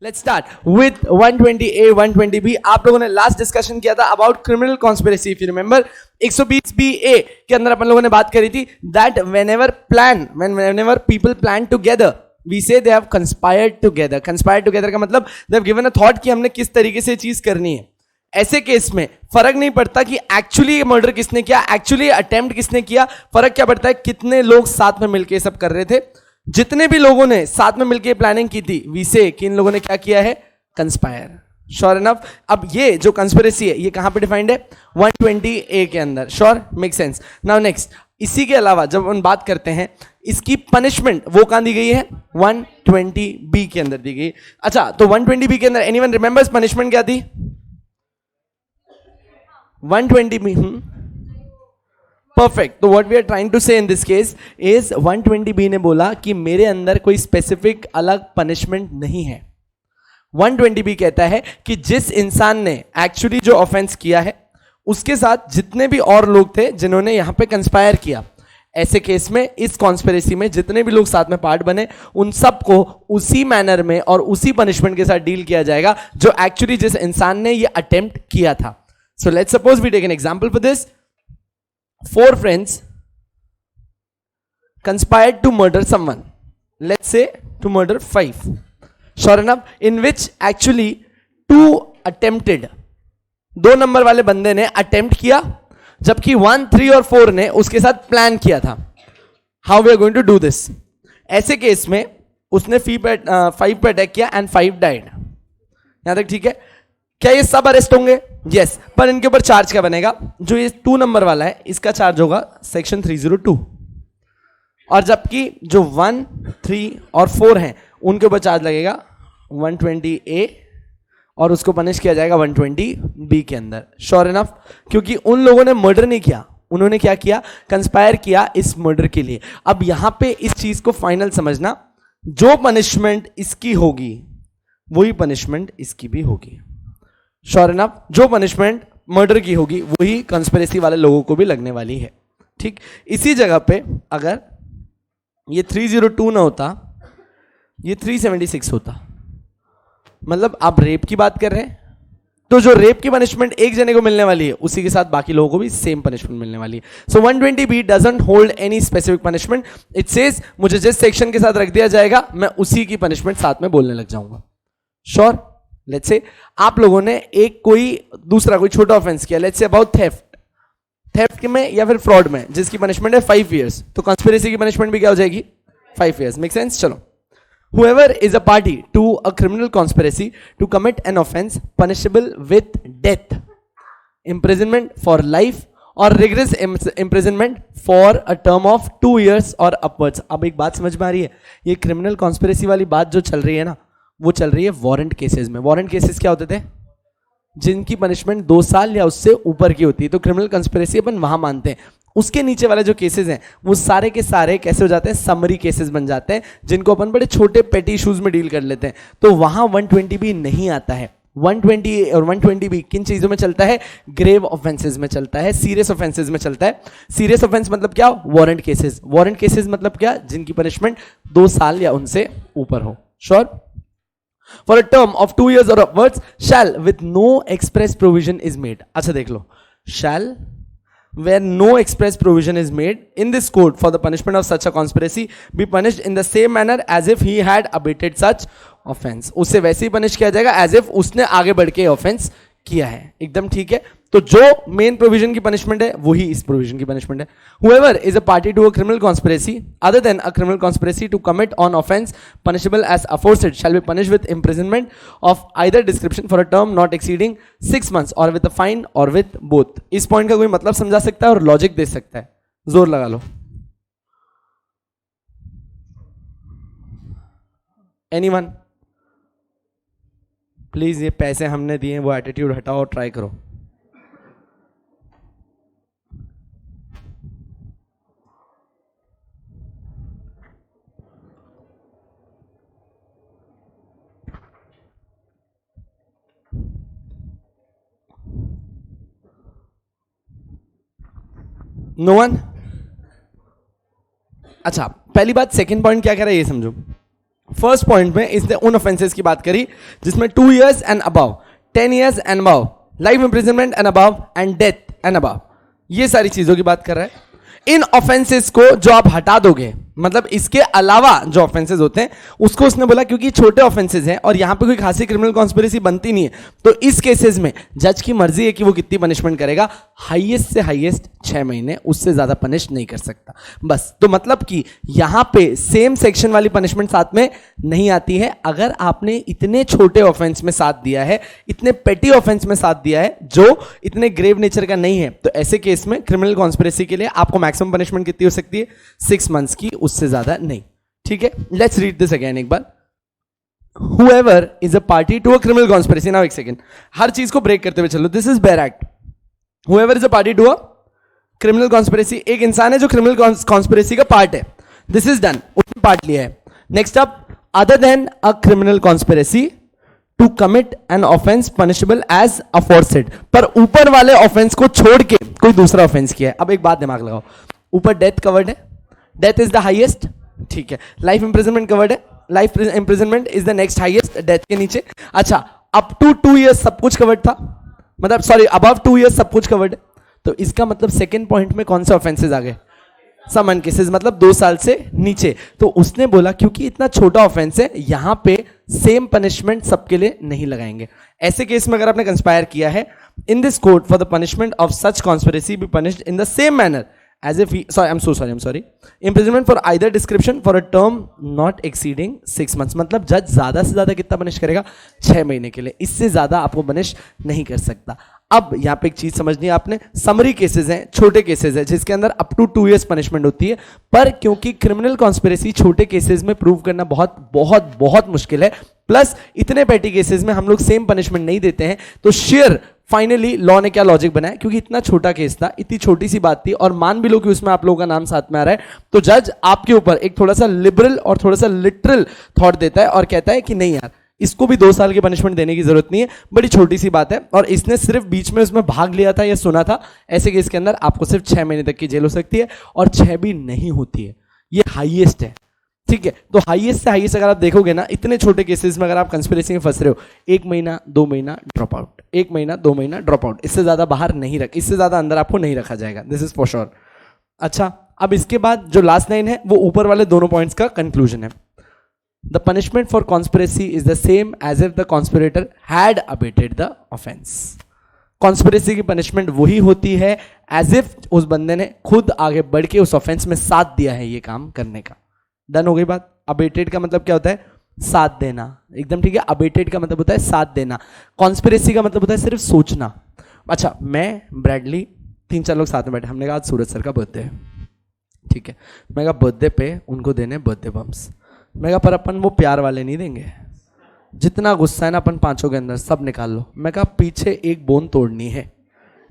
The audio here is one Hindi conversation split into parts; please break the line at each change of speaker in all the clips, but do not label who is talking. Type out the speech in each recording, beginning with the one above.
Let's start with 120A 120B। आप लोगों ने लास्ट डिस्कशन किया था about criminal conspiracy. If you remember 120BA के अंदर अपन लोगों ने बात करी थी that whenever people plan together we say they have conspired together। conspired together का मतलब they have given a thought कि हमने किस तरीके से चीज करनी है। ऐसे केस में फर्क नहीं पड़ता कि एक्चुअली मर्डर किसने किया, एक्चुअली अटेम्प्ट किसने किया, फर्क क्या पड़ता है कितने लोग साथ में मिलकर सब कर रहे थे। जितने भी लोगों ने साथ में मिलकर प्लानिंग की थी वी से कि इन लोगों ने क्या किया है, कंस्पायर। Sure enough. अब ये जो कंस्पिरेसी है ये कहां पे डिफाइंड है, 120A के अंदर। Sure, make sense. Now next, इसी के अलावा जब हम बात करते हैं इसकी पनिशमेंट वो कहां दी गई है, 120B के अंदर दी गई। अच्छा, तो 120B के अंदर एनीवन रिमेंबर्स पनिशमेंट क्या थी, 120B? परफेक्ट। तो what we are trying to say in this case is 120B ने बोला कि मेरे अंदर कोई स्पेसिफिक अलग पनिशमेंट नहीं है। 120B कहता है कि जिस इंसान ने एक्चुअली जो ऑफेंस किया है उसके साथ जितने भी और लोग थे जिन्होंने यहां पे कंस्पायर किया, ऐसे केस में इस कॉन्स्पिरेसी में जितने भी लोग साथ में पार्ट बने उन सबको उसी मैनर में और उसी पनिशमेंट के साथ डील किया जाएगा जो एक्चुअली जिस इंसान ने ये अटेम्प्ट किया था। So let's suppose we take an example for this. 4 friends conspired to murder someone, let's say to murder 5, sure enough, in which actually 2 attempted, 2 number वाले बंदे ने अटेम्प्ट किया जबकि 1, 3 और 4 ने उसके साथ प्लान किया था। How we are going to do this? ऐसे केस में उसने 5 पे अटैक किया एंड 5 डाइड। यहां तक ठीक है? क्या ये सब अरेस्ट होंगे? यस, पर इनके ऊपर चार्ज क्या बनेगा? जो ये 2 नंबर वाला है इसका चार्ज होगा सेक्शन 302, और जबकि जो 1, 3 और 4 हैं उनके ऊपर चार्ज लगेगा 120A और उसको पनिश किया जाएगा 120B के अंदर। श्योर इनफ, क्योंकि उन लोगों ने मर्डर नहीं किया, उन्होंने क्या किया, कंस्पायर किया इस मर्डर के लिए। अब यहां पे इस चीज को फाइनल समझना, जो पनिशमेंट इसकी होगी वही पनिशमेंट इसकी भी होगी। श्योर इनफ, जो पनिशमेंट मर्डर की होगी वही कंस्पिरेसी वाले लोगों को भी लगने वाली है। ठीक, इसी जगह पे अगर ये 302 ना होता, ये 376 होता, मतलब आप रेप की बात कर रहे हैं तो जो रेप की पनिशमेंट एक जने को मिलने वाली है उसी के साथ बाकी लोगों को भी सेम पनिशमेंट मिलने वाली है। सो 120B doesn't hold any specific punishment. It says मुझे जिस सेक्शन के साथ रख दिया जाएगा मैं उसी की पनिशमेंट साथ में बोलने लग जाऊंगा। श्योर, लेट्स से आप लोगों ने एक कोई दूसरा कोई छोटा ऑफेंस किया, लेट्स से अबाउट थेफ्ट में या फिर फ्रॉड में, जिसकी पनिशमेंट है 5 years, तो कंस्पिरेसी की पनिशमेंट भी क्या हो जाएगी, 5 years। Make sense? चलो, whoever is a party to a criminal conspiracy to commit an offense punishable with death, imprisonment for life or rigorous imprisonment for a term of 2 years or upwards। अब एक बात समझ में आ रही है, ये क्रिमिनल कॉन्स्पिरेसी वाली बात जो चल रही है ना, वो चल रही है वारंट केसेस में। वारंट केसेस क्या होते थे, जिनकी पनिशमेंट 2 साल या उससे ऊपर की होती है, तो क्रिमिनल कंस्पिरेसी अपन वहां मानते हैं। उसके नीचे वाले जो केसेस हैं वो सारे के सारे कैसे हो जाते हैं, समरी केसेस बन जाते हैं, जिनको अपन बड़े छोटे पेटी इश्यूज में डील कर लेते हैं। तो वहां 120B नहीं आता है। 120A और 120B किन चीजों में चलता है, ग्रेव ऑफेंसेस में चलता है, सीरियस ऑफेंसेस में चलता है। सीरियस ऑफेंस मतलब क्या, वारंट केसेस। वारंट केसेस मतलब क्या, जिनकी पनिशमेंट 2 साल या उनसे ऊपर हो। Sure, for a term of 2 years or upwards shall with no express provision is made। अच्छा देख लो, shall where no express provision is made in this code for the punishment of such a conspiracy be punished in the same manner as if he had abated such offense। उससे वैसे ही पनिश किया जाएगा as if उसने आगे बढ़ के ऑफेंस किया है। एकदम ठीक है। तो जो मेन प्रोविजन की पनिशमेंट है वही इस प्रोविजन की पनिशमेंट है। Whoever is a party to a criminal conspiracy other than a criminal conspiracy to commit on offense punishable as aforesaid shall be punished with imprisonment of either description for a term not exceeding 6 months or with a fine or with both। इस पॉइंट का कोई मतलब समझा सकता है और लॉजिक दे सकता है? जोर लगा लो। एनीवन? प्लीज ये पैसे हमने दिए वो एटीट्यूड हटाओ और ट्राई करो। No one? अच्छा, पहली बात, सेकंड पॉइंट क्या कह रहा है ये समझो। फर्स्ट पॉइंट में इसने उन ऑफेंसेस की बात करी जिसमें 2 years and above, 10 years and above, life imprisonment and above and death and above, ये सारी चीजों की बात कर रहा है। इन ऑफेंसेस को जो आप हटा दोगे, मतलब इसके अलावा जो ऑफेंसेस होते हैं उसको उसने बोला क्योंकि छोटे ऑफेंसेस हैं और यहां पे कोई खासी क्रिमिनल कॉन्स्पिरेसी बनती नहीं है, तो इस केसेस में जज की मर्जी है कि वो कितनी पनिशमेंट करेगा। हाईएस्ट से हाईएस्ट 6 महीने, उससे ज्यादा पनिश नहीं कर सकता बस। तो मतलब कि यहां पे सेम सेक्शन वाली पनिशमेंट साथ में नहीं आती है। अगर आपने इतने छोटे ऑफेंस में साथ दिया है, इतने पेटी ऑफेंस में साथ दिया है जो इतने ग्रेव नेचर का नहीं है, तो ऐसे केस में क्रिमिनल कॉन्स्पिरेसी के लिए आपको मैक्सिमम पनिशमेंट कितनी हो सकती है? 6 months की, उससे ज्यादा नहीं। ठीक है, लेट्स रीड दिस अगेन एक बार। Whoever is a party to a criminal conspiracy, now एक सेकेंड, हर चीज को ब्रेक करते हुए चलो। This is bare act. Whoever is a party to a criminal conspiracy, एक इंसान है जो क्रिमिनल कॉन्स्पिरेसी का पार्ट है। दिस इज डन, उसने पार्ट लिया है। Next up, other than a criminal conspiracy to commit an offence punishable as aforesaid, पर ऊपर वाले ऑफेंस को छोड़ के कोई दूसरा ऑफेंस किया है। अब एक बात दिमाग लगाओ, ऊपर डेथ कवर्ड है, डेथ इज द हाईएस्ट, ठीक है। लाइफ इंप्रिजनमेंट कवर्ड है, life imprisonment is the next highest death के नीचे। अच्छा, अप टू 2 years सब कुछ कवर्ड था, मतलब सॉरी अबव 2 years सब कुछ कवर्ड है। तो इसका मतलब सेकेंड पॉइंट में कौन से ऑफेंसेस आ गए? समन केसेस, मतलब 2 साल से नीचे। तो उसने बोला क्योंकि इतना छोटा ऑफेंस है, यहां पे सेम पनिशमेंट सबके लिए नहीं लगाएंगे। ऐसे केस में अगर आपने कंस्पायर किया है, in this code for the punishment of such conspiracy B punished in the same manner as if he, sorry, I'm sorry, imprisonment for either description for a term not exceeding 6 months। मतलब जज ज्यादा से ज्यादा कितना पनिश करेगा? 6 महीने के लिए, इससे ज्यादा आपको पनिश नहीं कर सकता। अब यहां पे एक चीज समझनी है आपने, समरी केसेस हैं, छोटे केसेस हैं जिसके अंदर अप टू 2 years पनिशमेंट होती है, पर क्योंकि क्रिमिनल कॉन्स्पिरेसी छोटे केसेस में प्रूव करना बहुत बहुत बहुत मुश्किल है, प्लस इतने पेटी केसेस में हम लोग सेम पनिशमेंट नहीं देते हैं, तो शेयर फाइनली लॉ ने क्या लॉजिक बनाया, क्योंकि इतना छोटा केस था, इतनी छोटी सी बात थी, और मान भी लो कि उसमें आप लोगों का नाम साथ में आ रहा है, तो जज आपके ऊपर एक थोड़ा सा लिबरल और थोड़ा सा लिटरल थॉट देता है और कहता है कि नहीं यार, इसको भी 2 साल की पनिशमेंट देने की जरूरत नहीं है, बड़ी छोटी सी बात है, और इसने सिर्फ बीच में उसमें भाग लिया था या सुना था। ऐसे केस के अंदर आपको सिर्फ 6 महीने तक की जेल हो सकती है, और 6 भी नहीं होती है, ये हाईएस्ट है। ठीक है, तो हाईएस्ट से हाईएस्ट अगर आप देखोगे ना, इतने छोटे केसेस में अगर आप कंस्पिरेसी में फंस रहे हो, 1 महीना 2 महीना ड्रॉप आउट, 1 महीना 2 महीना ड्रॉप आउट, इससे ज्यादा बाहर नहीं रख, इससे ज्यादा अंदर आपको नहीं रखा जाएगा, दिस इज फॉर श्योर। अच्छा, अब इसके बाद जो लास्ट लाइन है वो ऊपर वाले दोनों पॉइंट्स का कंक्लूजन है। The punishment for conspiracy is the same as if the conspirator had abetted the offence. Conspiracy की पनिशमेंट वही होती है एज इफ उस बंदे ने खुद आगे बढ़ के उस ऑफेंस में साथ दिया है ये काम करने का। डन हो गई बात। अबेटेड का मतलब क्या होता है? साथ देना, एकदम ठीक है। अबेटेड का मतलब होता है साथ देना, कॉन्स्पिरेसी का मतलब होता है सिर्फ सोचना। अच्छा, मैं ब्रैडली 3-4 लोग साथ में बैठे, हमने कहा आज सूरज सर का बर्थडे है, ठीक है। मैं कहा बर्थडे पे उनको देने बर्थडे बम्स। मैं कहा पर अपन वो प्यार वाले नहीं देंगे, जितना गुस्सा है ना अपन पांचों के अंदर सब निकाल लो। मैं कहा पीछे एक बोन तोड़नी है,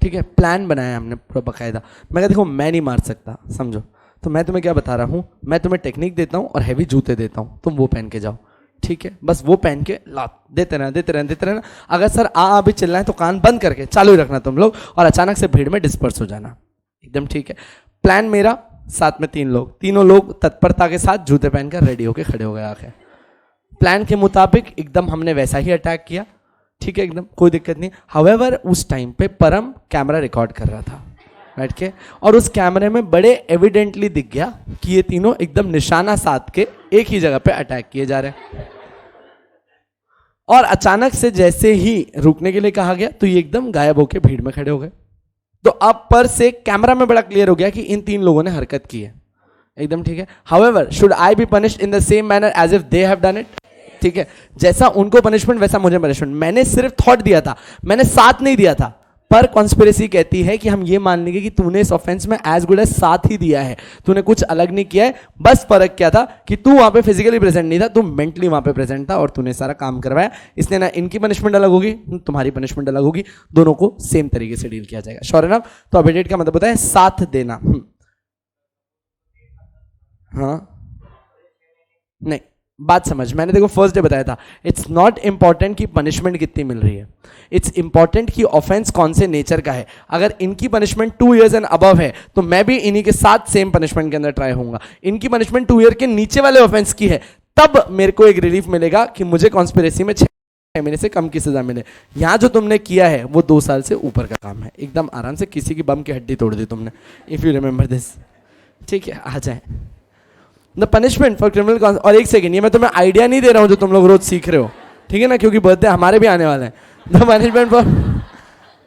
ठीक है। प्लान बनाया हमने पूरा बकायदा। मैं कहा देखो मैं नहीं मार सकता, समझो, तो मैं तुम्हें क्या बता रहा हूँ, मैं तुम्हें टेक्निक देता हूँ और हैवी जूते देता हूँ, तुम वो पहन के जाओ, ठीक है। बस वो पहन के लात देते रहना। अगर सर आ भी चिल्लाएं तो कान बंद करके चालू ही रखना तुम लोग, और अचानक से भीड़ में डिस्पर्स हो जाना, एकदम ठीक है। प्लान मेरा, साथ में 3 लोग, तीनों लोग तत्परता के साथ जूते पहनकर रेडी होके खड़े हो गए आके। प्लान के मुताबिक एकदम हमने वैसा ही अटैक किया, ठीक है, एकदम कोई दिक्कत नहीं। हाउएवर उस टाइम पे परम कैमरा रिकॉर्ड कर रहा था बैठ के, और उस कैमरे में बड़े एविडेंटली दिख गया कि ये तीनों एकदम निशाना साध के एक ही जगह पे अटैक किए जा रहे हैं। और अचानक से जैसे ही रुकने के लिए कहा गया तो ये एकदम गायब होके भीड़ में खड़े हो गए। तो अब पर से कैमरा में बड़ा क्लियर हो गया कि इन 3 लोगों ने हरकत की है, एकदम ठीक है। However should I be punished in the same manner as if they have done it, ठीक है। जैसा उनको पनिशमेंट वैसा मुझे पनिशमेंट। मैंने सिर्फ थॉट दिया था, मैंने साथ नहीं दिया था, पर कॉन्स्पिरेसी कहती है कि हम ये मान लेंगे कि तूने इस ऑफेंस में एज गुड एज साथ ही दिया है, तूने कुछ अलग नहीं किया है। बस फर्क क्या था कि तू वहां पे फिजिकली प्रेजेंट नहीं था, तू मेंटली वहां पे प्रेजेंट था और तूने सारा काम करवाया। इसलिए ना इनकी पनिशमेंट अलग होगी, तुम्हारी पनिशमेंट अलग होगी, दोनों को सेम तरीके से डील किया जाएगा। Sure enough. तो अबेटेड का मतलब होता है साथ देना। हाँ नहीं, बात समझ, मैंने देखो फर्स्ट डे बताया था, इट्स नॉट इंपॉर्टेंट कि पनिशमेंट कितनी मिल रही है, इट्स इंपॉर्टेंट कि ऑफेंस कौन से नेचर का है। अगर इनकी पनिशमेंट 2 years एंड अबव है तो मैं भी इन्हीं के साथ सेम पनिशमेंट के अंदर ट्राई होऊंगा। इनकी पनिशमेंट 2 year के नीचे वाले ऑफेंस की है तब मेरे को एक रिलीफ मिलेगा कि मुझे कॉन्स्पिरेसी में 6 महीने से कम की सजा मिले। यहां जो तुमने किया है वो 2 साल से ऊपर का काम है, एकदम आराम से किसी की बम की हड्डी तोड़ दी तुमने, इफ यू रिमेंबर दिस। ठीक है, आ जाए द पनिशमेंट फॉर क्रिमिनल। और एक सेकेंड, ये मैं तुम्हें आइडिया नहीं दे रहा हूं जो तुम लोग रोज सीख रहे हो, ठीक है ना, क्योंकि बर्थडे हमारे भी आने वाले हैं।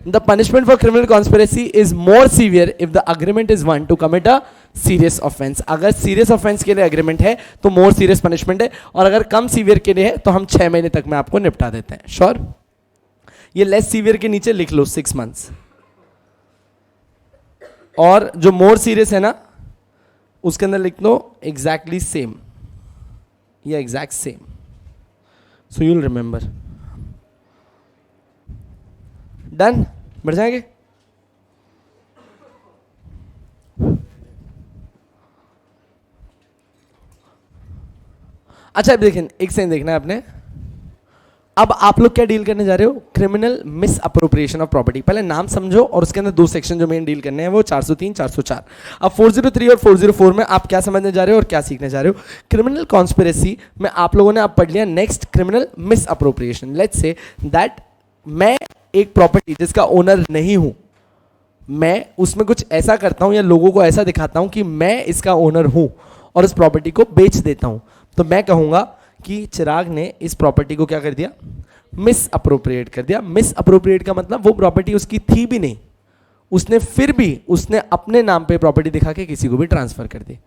The punishment for criminal conspiracy is more severe if the agreement is one two commit a serious offence. अगर सीरियस ऑफेंस के लिए एग्रीमेंट है तो मोर सीरियस पनिशमेंट है, और अगर कम सीवियर के लिए है तो हम 6 महीने तक में आपको निपटा देते हैं। श्योर? ये लेस सीवियर के नीचे लिख लो 6 मंथ्स, और जो मोर सीरियस है ना उसके अंदर लिख दो एग्जैक्टली सेम या exact same, so you will remember. Done? बढ़ जाएंगे? अच्छा अब देखें, एक सेकंड देखना है आपने। अब आप लोग क्या डील करने जा रहे हो? Criminal miss appropriation of property. पहले नाम समझो और उसके अंदर 2 सेक्शन जो मेन डील करने हैं वो 403, 404। अब 403 और 404 में आप क्या समझने जा रहे हो और क्या सीखने जा रहे हो? क्रिमिनल कॉन्स्पिरेसी में आप लोगों ने अब पढ़ लिया next criminal miss appropriation. Let's say that मैं एक प्रॉपर्टी जिसका ओनर नहीं हूं, मैं उसमें कुछ ऐसा करता हूं या लोगों को ऐसा दिखाता हूं कि मैं इसका ओनर हूं और उस प्रॉपर्टी को बेच देता हूं, तो मैं कहूंगा कि चिराग ने इस प्रॉपर्टी को क्या कर दिया? मिस अप्रोप्रिएट कर दिया। मिस अप्रोप्रिएट का मतलब वो प्रॉपर्टी उसकी थी भी नहीं, उसने फिर भी उसने अपने नाम पे प्रॉपर्टी दिखा के किसी को भी ट्रांसफर कर दी।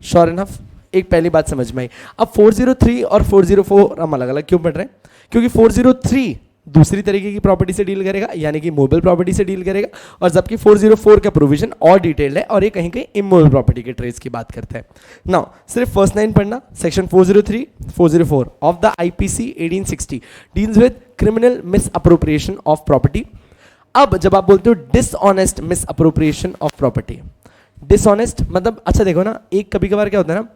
Sure enough? एक पहली बात समझ में आई। अब 403 और 404 हम अलग अलग क्यों पढ़ रहे हैं? क्योंकि 403 दूसरी तरीके की प्रॉपर्टी से डील करेगा, यानी कि मूवेबल प्रॉपर्टी से डील करेगा, और जबकि 404 का प्रोविजन और डिटेल्ड है और ये कहीं कहीं इमूवेबल प्रॉपर्टी के ट्रेस की बात करता है। नाउ सिर्फ फर्स्ट लाइन पढ़ना, section 403, 404 of the IPC 1860 deals with criminal miss appropriation of property. अब जब आप बोलते हो dishonest misappropriation of property, dishonest मतलब, अच्छा देखो ना, एक कभी कभार क्या होता है ना,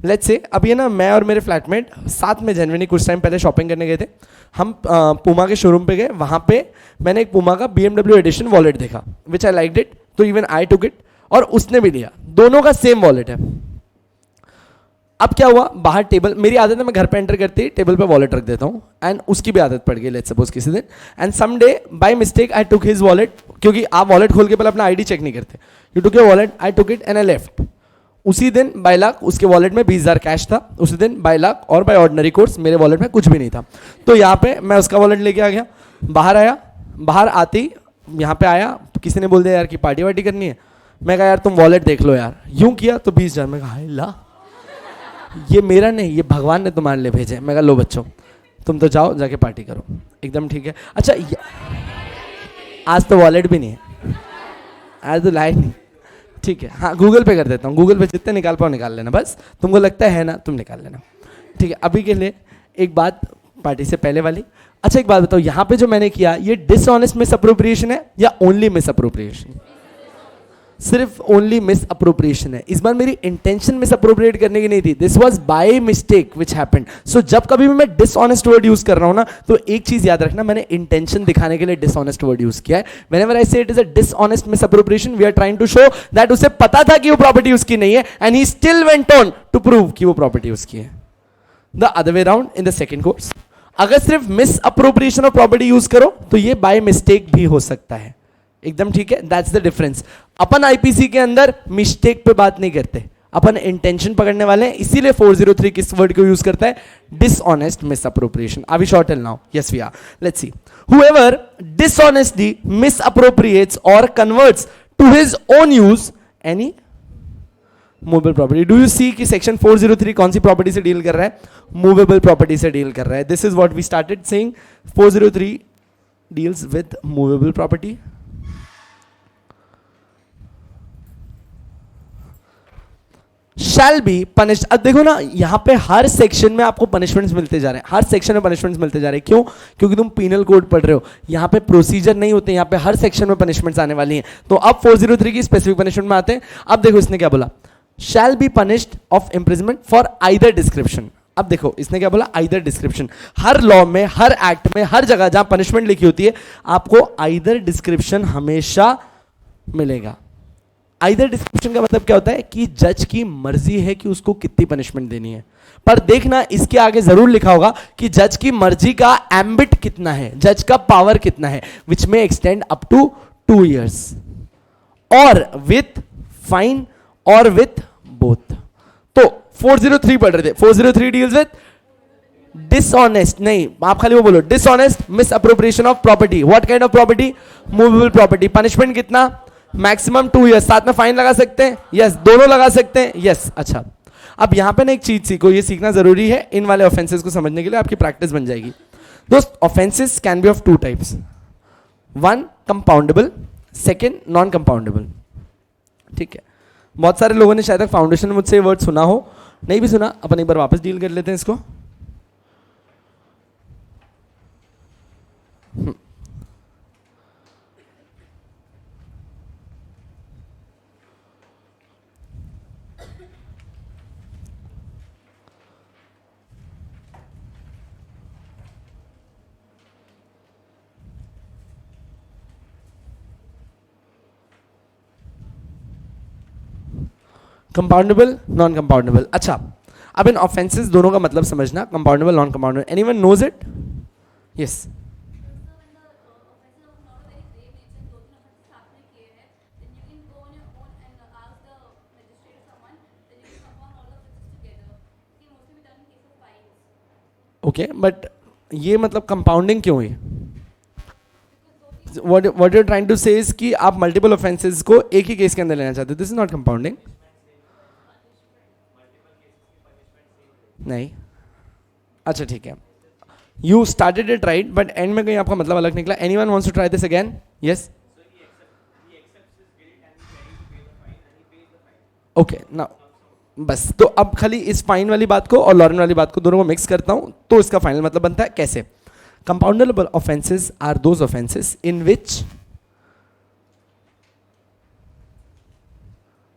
लेट्स से अब ये ना मैं और मेरे फ्लैटमेट साथ में जनवरी कुछ टाइम पहले शॉपिंग करने गए थे। हम पूमा के शोरूम पे गए, वहाँ पे मैंने एक पूमा का BMW एडिशन वॉलेट देखा विच आई लाइक्ड इट, तो इवन आई टुक इट और उसने भी लिया, दोनों का सेम वॉलेट है। अब क्या हुआ, बाहर टेबल, मेरी आदत है मैं घर पे एंटर करते ही टेबल पे वॉलेट रख देता हूँ, एंड उसकी भी आदत पड़ गई लेट्स सपोज किसी दिन, and some day by mistake I took his wallet, क्योंकि आप वॉलेट खोल के पहले अपना आईडी चेक नहीं करते, you took your wallet, I took it and I left. उसी दिन बाय लक उसके वॉलेट में 20,000 कैश था, उसी दिन बाय लक और बाय ऑर्डिनरी कोर्स मेरे वॉलेट में कुछ भी नहीं था। तो यहाँ पे मैं उसका वॉलेट लेके आ गया, बाहर आया, बाहर आते ही यहाँ पे आया तो किसी ने बोल दिया यार कि पार्टी वार्टी करनी है। मैं कहा यार तुम वॉलेट देख लो यार, यूं किया तो 20,000। मैं कहा ला ये मेरा नहीं, ये भगवान ने तुम्हारे लिए भेजे। मैं कहा लो बच्चों तुम तो जाओ जाके पार्टी करो, एकदम ठीक है। अच्छा आज तो वॉलेट भी नहीं है, आज तो लाइट नहीं, ठीक है, हाँ गूगल पे कर देता हूँ, गूगल पे जितने निकाल पाओ निकाल लेना, बस तुमको लगता है ना तुम निकाल लेना, ठीक है। अभी के लिए एक बात पार्टी से पहले वाली, अच्छा एक बात बताओ, यहाँ पे जो मैंने किया ये डिसऑनेस्ट मिस अप्रोप्रिएशन है या ओनली मिस अप्रोप्रिएशन? सिर्फ ओनली मिस अप्रोप्रिएशन है। इस बार मेरी इंटेंशन मिस अप्रोप्रिएट करने की नहीं थी, this was by mistake which happened. So जब कभी भी मैं डिसऑनेस्ट वर्ड यूज कर रहा हूं ना, तो एक चीज याद रखना, मैंने इंटेंशन दिखाने के लिए डिसऑनेस्ट वर्ड यूज किया है। Whenever I say it is a dishonest misappropriation, we are trying to show that उसे पता था कि वो प्रॉपर्टी उसकी नहीं है and he still went on to prove कि वो प्रॉपर्टी उसकी है। The other way round in the second course, अगर सिर्फ misappropriation of property use करो तो ये बाय मिस्टेक भी हो सकता है, एकदम ठीक है, that's the difference. Upon IPC के अंदर मिस्टेक पे बात नहीं करते, अपन इंटेंशन पकड़ने वाले हैं, इसीलिए 403 किस वर्ड को यूज करता है? Dishonest misappropriation. Are we sure till now? Yes we are. Let's see, whoever dishonestly misappropriates or converts to his own use any movable property. Do you see कि सेक्शन 403 कौन सी प्रॉपर्टी से डील कर रहा है? मूवेबल प्रॉपर्टी से डील कर रहा है। This is what we started saying, 403 deals with movable property. Shall be punished. अब देखो ना, यहां पे हर सेक्शन में आपको पनिशमेंट्स मिलते जा रहे हैं, हर सेक्शन में पनिशमेंट्स मिलते जा रहे हैं। क्यों? क्योंकि तुम पीनल कोड पढ़ रहे हो, यहां पे प्रोसीजर नहीं होते, यहां पे हर सेक्शन में पनिशमेंट्स आने वाली हैं। तो अब 403 की स्पेसिफिक पनिशमेंट में आते हैं। अब देखो इसने क्या बोला, शैल be punished of imprisonment for either description. अब देखो इसने क्या बोला, आइदर डिस्क्रिप्शन। हर लॉ में, हर एक्ट में, हर जगह जहां पनिशमेंट लिखी होती है, आपको आइदर डिस्क्रिप्शन हमेशा मिलेगा। आइदर डिस्क्रिप्शन का मतलब क्या होता है कि जज की मर्जी है कि उसको कितनी पनिशमेंट देनी है, पर देखना इसके आगे जरूर लिखा होगा कि जज की मर्जी का एम्बिट कितना है, जज का पावर कितना है, विच में एक्सटेंड अप टू 2 years और विथ फाइन और विथ बोथ। तो 403 पढ़ रहे थे, 403 डील्स विथ डिसऑनेस्ट, नहीं आप खाली वो बोलो, dishonest misappropriation of property. What kind of property? Movable property. Punishment कितना? Maximum 2 years। साथ में फाइन लगा सकते हैं? यस। दोनों लगा सकते हैं? यस। अच्छा, अब यहां पे ना एक चीज सीखो, ये सीखना जरूरी है इन वाले ऑफेंसेस को समझने के लिए, आपकी प्रैक्टिस बन जाएगी। दोस्त, offences can be of 2 types, 1 compoundable, 2 non compoundable. ठीक है, बहुत सारे लोगों ने शायद तक फाउंडेशन में मुझसे वर्ड सुना हो, नहीं भी सुना, अपन एक बार वापस डील कर लेते हैं इसको। Compoundable, non compoundable. अच्छा, अब इन ऑफेंसेस दोनों का मतलब समझना, compoundable, non compoundable. Anyone knows it? Yes. Okay, but ये मतलब कंपाउंडिंग क्यों है? What you trying to say is कि आप मल्टीपल ऑफेंसेस को एक ही केस के अंदर लेना चाहते हो। This is not compounding. नहीं, अच्छा ठीक है, you started it right, but end में कहीं आपका मतलब अलग निकला। Anyone wants to try this again? Yes. Okay, now बस, तो अब खाली इस फाइन वाली बात को और लॉरेन वाली बात को दोनों को मिक्स करता हूं, तो इसका फाइनल मतलब बनता है कैसे? Compoundable offences are those offences in which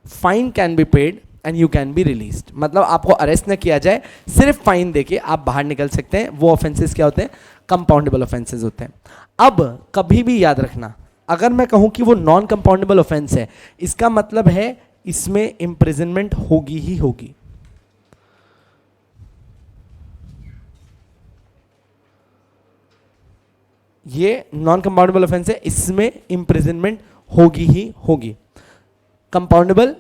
fine can be paid and you can be released. मतलब आपको अरेस्ट न किया जाए, सिर्फ फाइन देके आप बाहर निकल सकते हैं। वो ऑफेंसेस क्या होते हैं? कंपाउंडेबल ऑफेंसेस होते हैं। अब कभी भी याद रखना, अगर मैं कहूं कि वो नॉन कंपाउंडेबल ऑफेंस है, इसका मतलब है इसमें इंप्रिजनमेंट होगी ही होगी। ये नॉन कंपाउंडेबल ऑफेंस है, इसमें इंप्रिजनमेंट होगी ही होगी। कंपाउंडेबल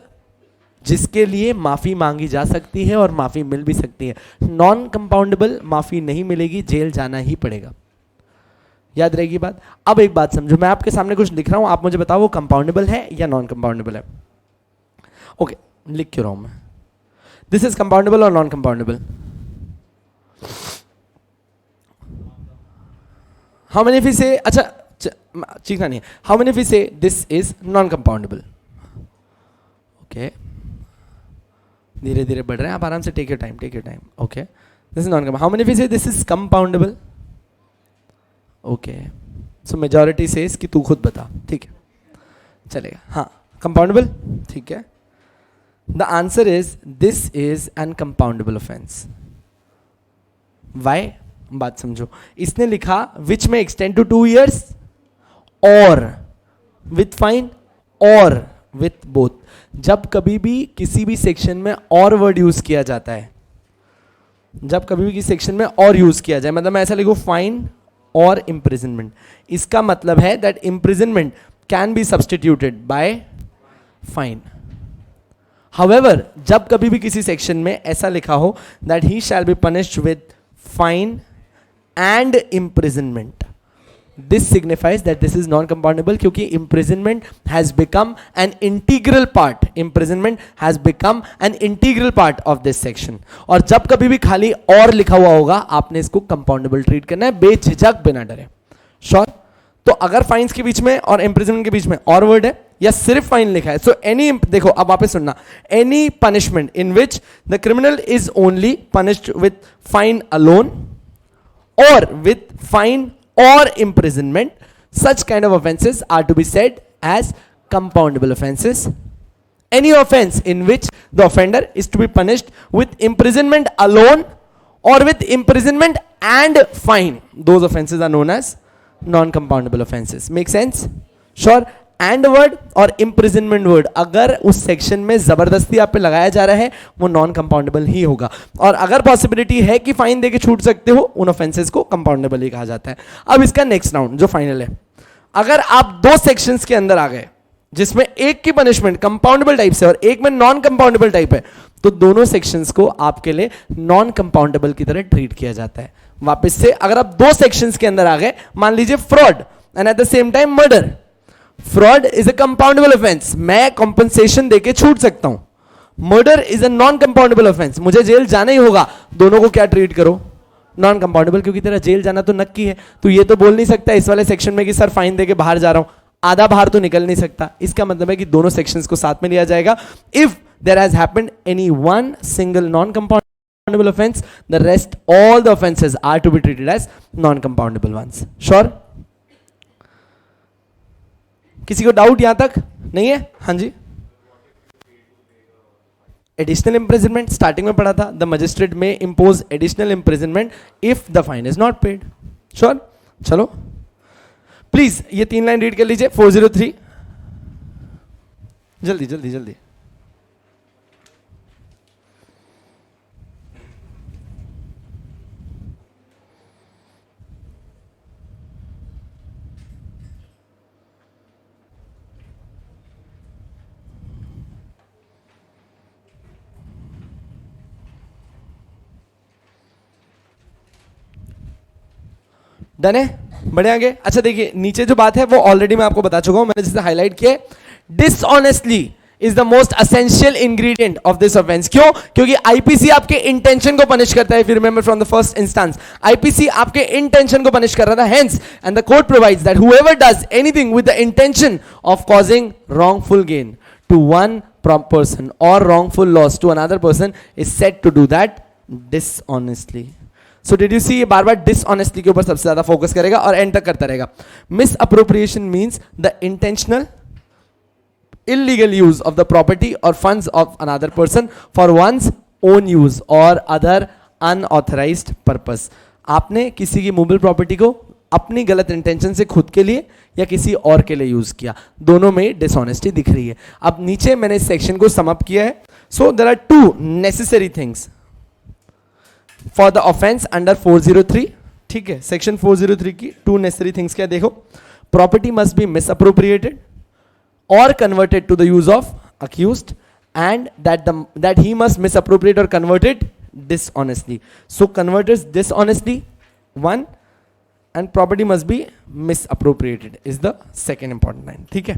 जिसके लिए माफी मांगी जा सकती है और माफी मिल भी सकती है। नॉन कंपाउंडेबल माफी नहीं मिलेगी, जेल जाना ही पड़ेगा। याद रहेगी बात। अब एक बात समझो, मैं आपके सामने कुछ लिख रहा हूं, आप मुझे बताओ वो कंपाउंडेबल है या नॉन कंपाउंडेबल है। ओके, लिख क्यों रहा हूं मैं? दिस इज कंपाउंडेबल और non compoundable? How many we say, अच्छा चीखना नहीं है, how many we say this is non compoundable? Okay, धीरे धीरे बढ़ रहे हैं आप, आराम से, take your time, take your time. Okay, this is non compoundable. How many we say this is compoundable? Okay, so majority says कि तू खुद बता। ठीक है, चलेगा। हाँ, कंपाउंडेबल, ठीक है। The answer is this is an compoundable offence. Why? बात समझो, इसने लिखा विच में एक्सटेंड टू 2 years और विथ फाइन और विथ बोथ। जब कभी भी किसी भी सेक्शन में और वर्ड यूज किया जाता है, जब कभी भी किसी सेक्शन में और यूज किया जाए, मतलब मैं ऐसा लिखूं फाइन और इंप्रिजनमेंट, इसका मतलब है that imprisonment can be substituted by fine. However, जब कभी भी किसी सेक्शन में ऐसा लिखा हो that he shall be punished with fine and imprisonment, this signifies that this is non compoundable, क्योंकि imprisonment has become an integral part, imprisonment has become an integral part of this section। और जब कभी भी खाली और लिखा हुआ होगा, आपने इसको कंपाउंडेबल ट्रीट करना है, बेझिझक, बिना डरे। श्योर? तो अगर फाइन्स के बीच में और imprisonment के बीच में और वर्ड है या सिर्फ फाइन लिखा है, सो एनी, देखो अब वापस सुनना, any punishment in which the criminal is only punished with fine alone or with fine or imprisonment, such kind of offenses are to be said as compoundable offenses. Any offense in which the offender is to be punished with imprisonment alone or with imprisonment and fine, those offenses are known as non-compoundable offenses. Make sense? Sure. And word और इम्प्रिजनमेंट वर्ड अगर उस सेक्शन में जबरदस्ती आप पे लगाया जा रहा है वो नॉन कंपाउंडेबल ही होगा, और अगर पॉसिबिलिटी है कि फाइन देके छूट सकते हो उन ऑफेंसेस को कंपाउंडेबल ही कहा जाता है। अब इसका नेक्स्ट राउंड जो फाइनल है, अगर आप दो सेक्शंस के अंदर आ गए जिसमें एक की पनिशमेंट कंपाउंडेबल टाइप से और एक में नॉन कंपाउंडेबल टाइप है, तो दोनों सेक्शंस को आपके लिए नॉन कंपाउंडेबल की तरह ट्रीट किया जाता है। वापस से अगर आप दो सेक्शंस के अंदर आ गए, मान लीजिए fraud and at the same time murder, fraud is a compoundable offence, मैं कॉम्पनसेशन देके छूट सकता हूं। Murder is a non compoundable offence, मुझे जेल जाना ही होगा, दोनों को क्या ट्रीट करो, नॉन कंपाउंडेबल, क्योंकि तेरा जेल जाना तो नक्की है। तो ये तो बोल नहीं सकता इस वाले सेक्शन में कि सर फाइन देके बाहर जा रहा हूं, आधा बाहर तो निकल नहीं सकता। इसका मतलब है कि दोनों सेक्शंस को साथ में लिया जाएगा। If there has happened any one single non compoundable offence, the rest all the offences are to be treated as non compoundable ones. Sure? किसी को डाउट यहां तक नहीं है? हाँ जी। एडिशनल इंप्रिजनमेंट स्टार्टिंग में पढ़ा था, द मजिस्ट्रेट में impose additional imprisonment if the fine is not paid. Sure? चलो प्लीज ये 3 लाइन रीड कर लीजिए। 403 जल्दी जल्दी जल्दी। डन है? बढ़े आगे। अच्छा देखिए नीचे जो बात है वो ऑलरेडी मैं आपको बता चुका हूं, मैंने जिसे हाईलाइट किया, dishonestly is the most essential ingredient of this offence. क्यों? क्योंकि आईपीसी आपके इंटेंशन को पनिश करता है। If you remember from the first instance, IPC आपके इंटेंशन को पनिश कर रहा था। Hence and the code provides that whoever does anything with the intention of causing wrongful gain to one person और wrongful loss to another person is said to do that dishonestly. So did you see, ये बार बार डिसऑनेस्टली के ऊपर सबसे ज्यादा फोकस करेगा और एंड तक करता रहेगा। Miss appropriation means the intentional illegal use of the property or funds of another person for one's own use or other unauthorized purpose। आपने किसी की मूवेबल प्रॉपर्टी को अपनी गलत इंटेंशन से खुद के लिए या किसी और के लिए यूज किया, दोनों में डिसऑनेस्टी दिख रही है। अब नीचे मैंने इस सेक्शन को सम अप किया है। So there are 2 necessary things for the offence under 403। ठीक है, सेक्शन 403 की 2 नेसेसरी थिंग्स क्या देखो, property must be misappropriated or converted to the use of accused, and that he must misappropriate or convert it dishonestly. So convert it dishonestly, 1, and property must be misappropriated is the second important line. ठीक है?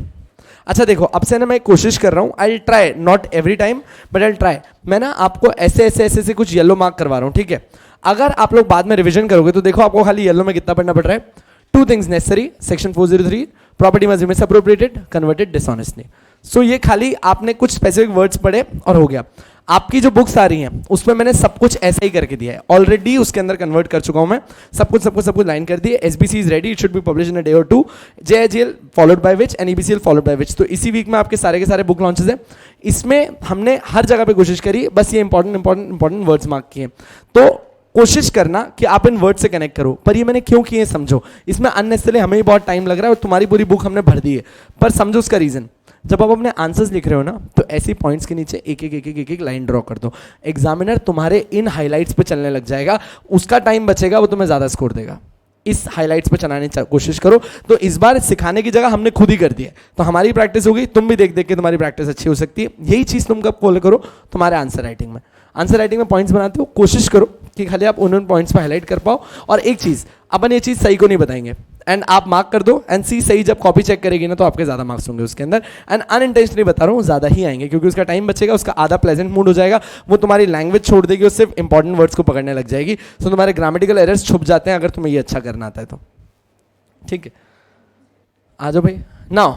अच्छा देखो, अब से ना मैं कोशिश कर रहा हूं, I try, not every time but I try, मैं ना आपको ऐसे ऐसे ऐसे से कुछ येलो मार्क करवा रहा हूं। ठीक है? अगर आप लोग बाद में रिविजन करोगे तो देखो आपको खाली येलो में कितना पढ़ना पड़ रहा है। 2 things necessary, section 403, property must be misappropriated, converted dishonestly. So ये खाली आपने कुछ स्पेसिफिक वर्ड्स पढ़े और हो गया। आपकी जो बुक्स आ रही हैं उसमें मैंने सब कुछ ऐसा ही करके दिया है ऑलरेडी, उसके अंदर कन्वर्ट कर चुका हूं मैं, सब कुछ लाइन कर दी है। SBC is ready, it should be publish in a day or 2, JIGL followed by which and EBCL followed by which. तो इसी वीक में आपके सारे के सारे बुक लॉन्चेस हैं। इसमें हमने हर जगह पे कोशिश करी, बस ये इंपॉर्टेंट वर्ड्स मार्क किए। तो कोशिश करना कि आप इन वर्ड से कनेक्ट करो। पर ये मैंने क्यों किए समझो, इसमें अननेसेसरी हमें ही बहुत टाइम लग रहा है और तुम्हारी पूरी बुक हमने भर दी है, पर समझो उसका रीजन। जब आप अपने आंसर्स लिख रहे हो ना तो ऐसी पॉइंट्स के नीचे एक लाइन ड्रॉ कर दो। एग्जामिनर तुम्हारे इन हाइलाइट्स पे चलने लग जाएगा, उसका टाइम बचेगा, वो तुम्हें ज्यादा स्कोर देगा। इस हाइलाइट्स पे चलाने की कोशिश करो। तो इस बार सिखाने की जगह हमने खुद ही कर दिया, तो हमारी प्रैक्टिस होगी, तुम भी देख देख के तुम्हारी प्रैक्टिस अच्छी हो सकती है। यही चीज तुम कब फॉलो करो तुम्हारे आंसर राइटिंग में। आंसर राइटिंग में पॉइंट्स बनाते हो, कोशिश करो कि खाली आप उन पॉइंट्स पर हाईलाइट कर पाओ। और एक चीज, अपन ये चीज सही को नहीं बताएंगे एंड आप मार्क कर दो एंड सी सही जब कॉपी चेक करेगी ना तो आपके ज्यादा मार्क्स होंगे उसके अंदर। एंड अनइंटेंशनली बता रहा हूँ ज्यादा ही आएंगे क्योंकि उसका टाइम बचेगा, उसका आधा प्लेजेंट मूड हो जाएगा, वो तुम्हारी लैंग्वेज छोड़ देगी और सिर्फ इंपॉर्टेंट वर्ड्स को पकड़ने लग जाएगी। तो तुम्हारे ग्रामेटिकल एरर्स छुप जाते हैं अगर तुम्हें ये अच्छा करना आता है तो। ठीक है, आ जाओ भाई। नाउ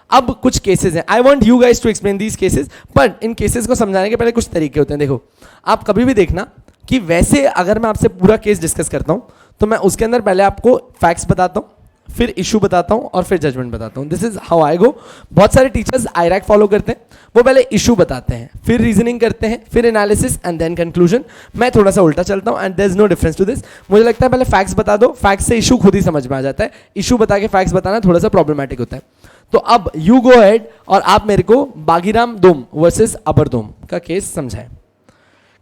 अब कुछ केसेस हैं, I want you guys to explain these cases, but इन केसेस को समझाने के पहले कुछ तरीके होते हैं। देखो, आप कभी भी देखना कि वैसे अगर मैं आपसे पूरा केस डिस्कस करता हूं तो मैं उसके अंदर पहले आपको फैक्ट्स बताता हूं, फिर इशू बताता हूं और फिर जजमेंट बताता हूं। दिस इज हाउ आई गो। बहुत सारे टीचर्स आईरैक फॉलो करते हैं, वो पहले इशू बताते हैं, फिर रीजनिंग करते हैं, फिर एनालिसिस एंड देन कंक्लूजन। मैं थोड़ा सा उल्टा चलता हूं and there is no difference to this. मुझे लगता है पहले फैक्ट्स बता दो, फैक्ट्स से इशू खुद ही समझ में आ जाता है, इशू बता के फैक्ट्स बताना थोड़ा सा प्रॉब्लमैटिक होता है। तो अब यू गो हेड और आप मेरे को बागीराम डोम वर्सेस अपर डोम का केस समझाएं.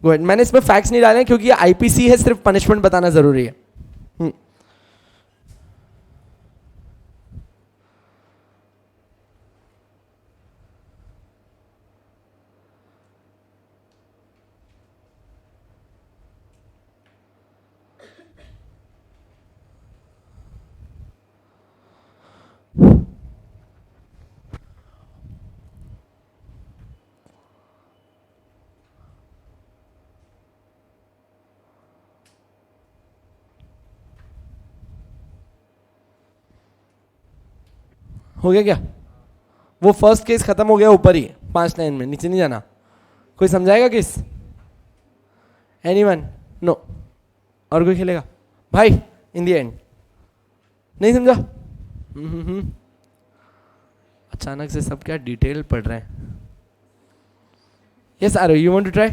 गो हेड. मैंने इसमें फैक्ट्स नहीं डाले क्योंकि ये आईपीसी है, सिर्फ पनिशमेंट बताना जरूरी है. हो गया क्या? वो फर्स्ट केस खत्म हो गया ऊपर ही 5 लाइन में, नीचे नहीं जाना. कोई समझाएगा केस? एनीवन? नो. और कोई खेलेगा भाई इन द एंड? नहीं समझा? अचानक से सब क्या डिटेल पढ़ रहे हैं. Yes are you want to try?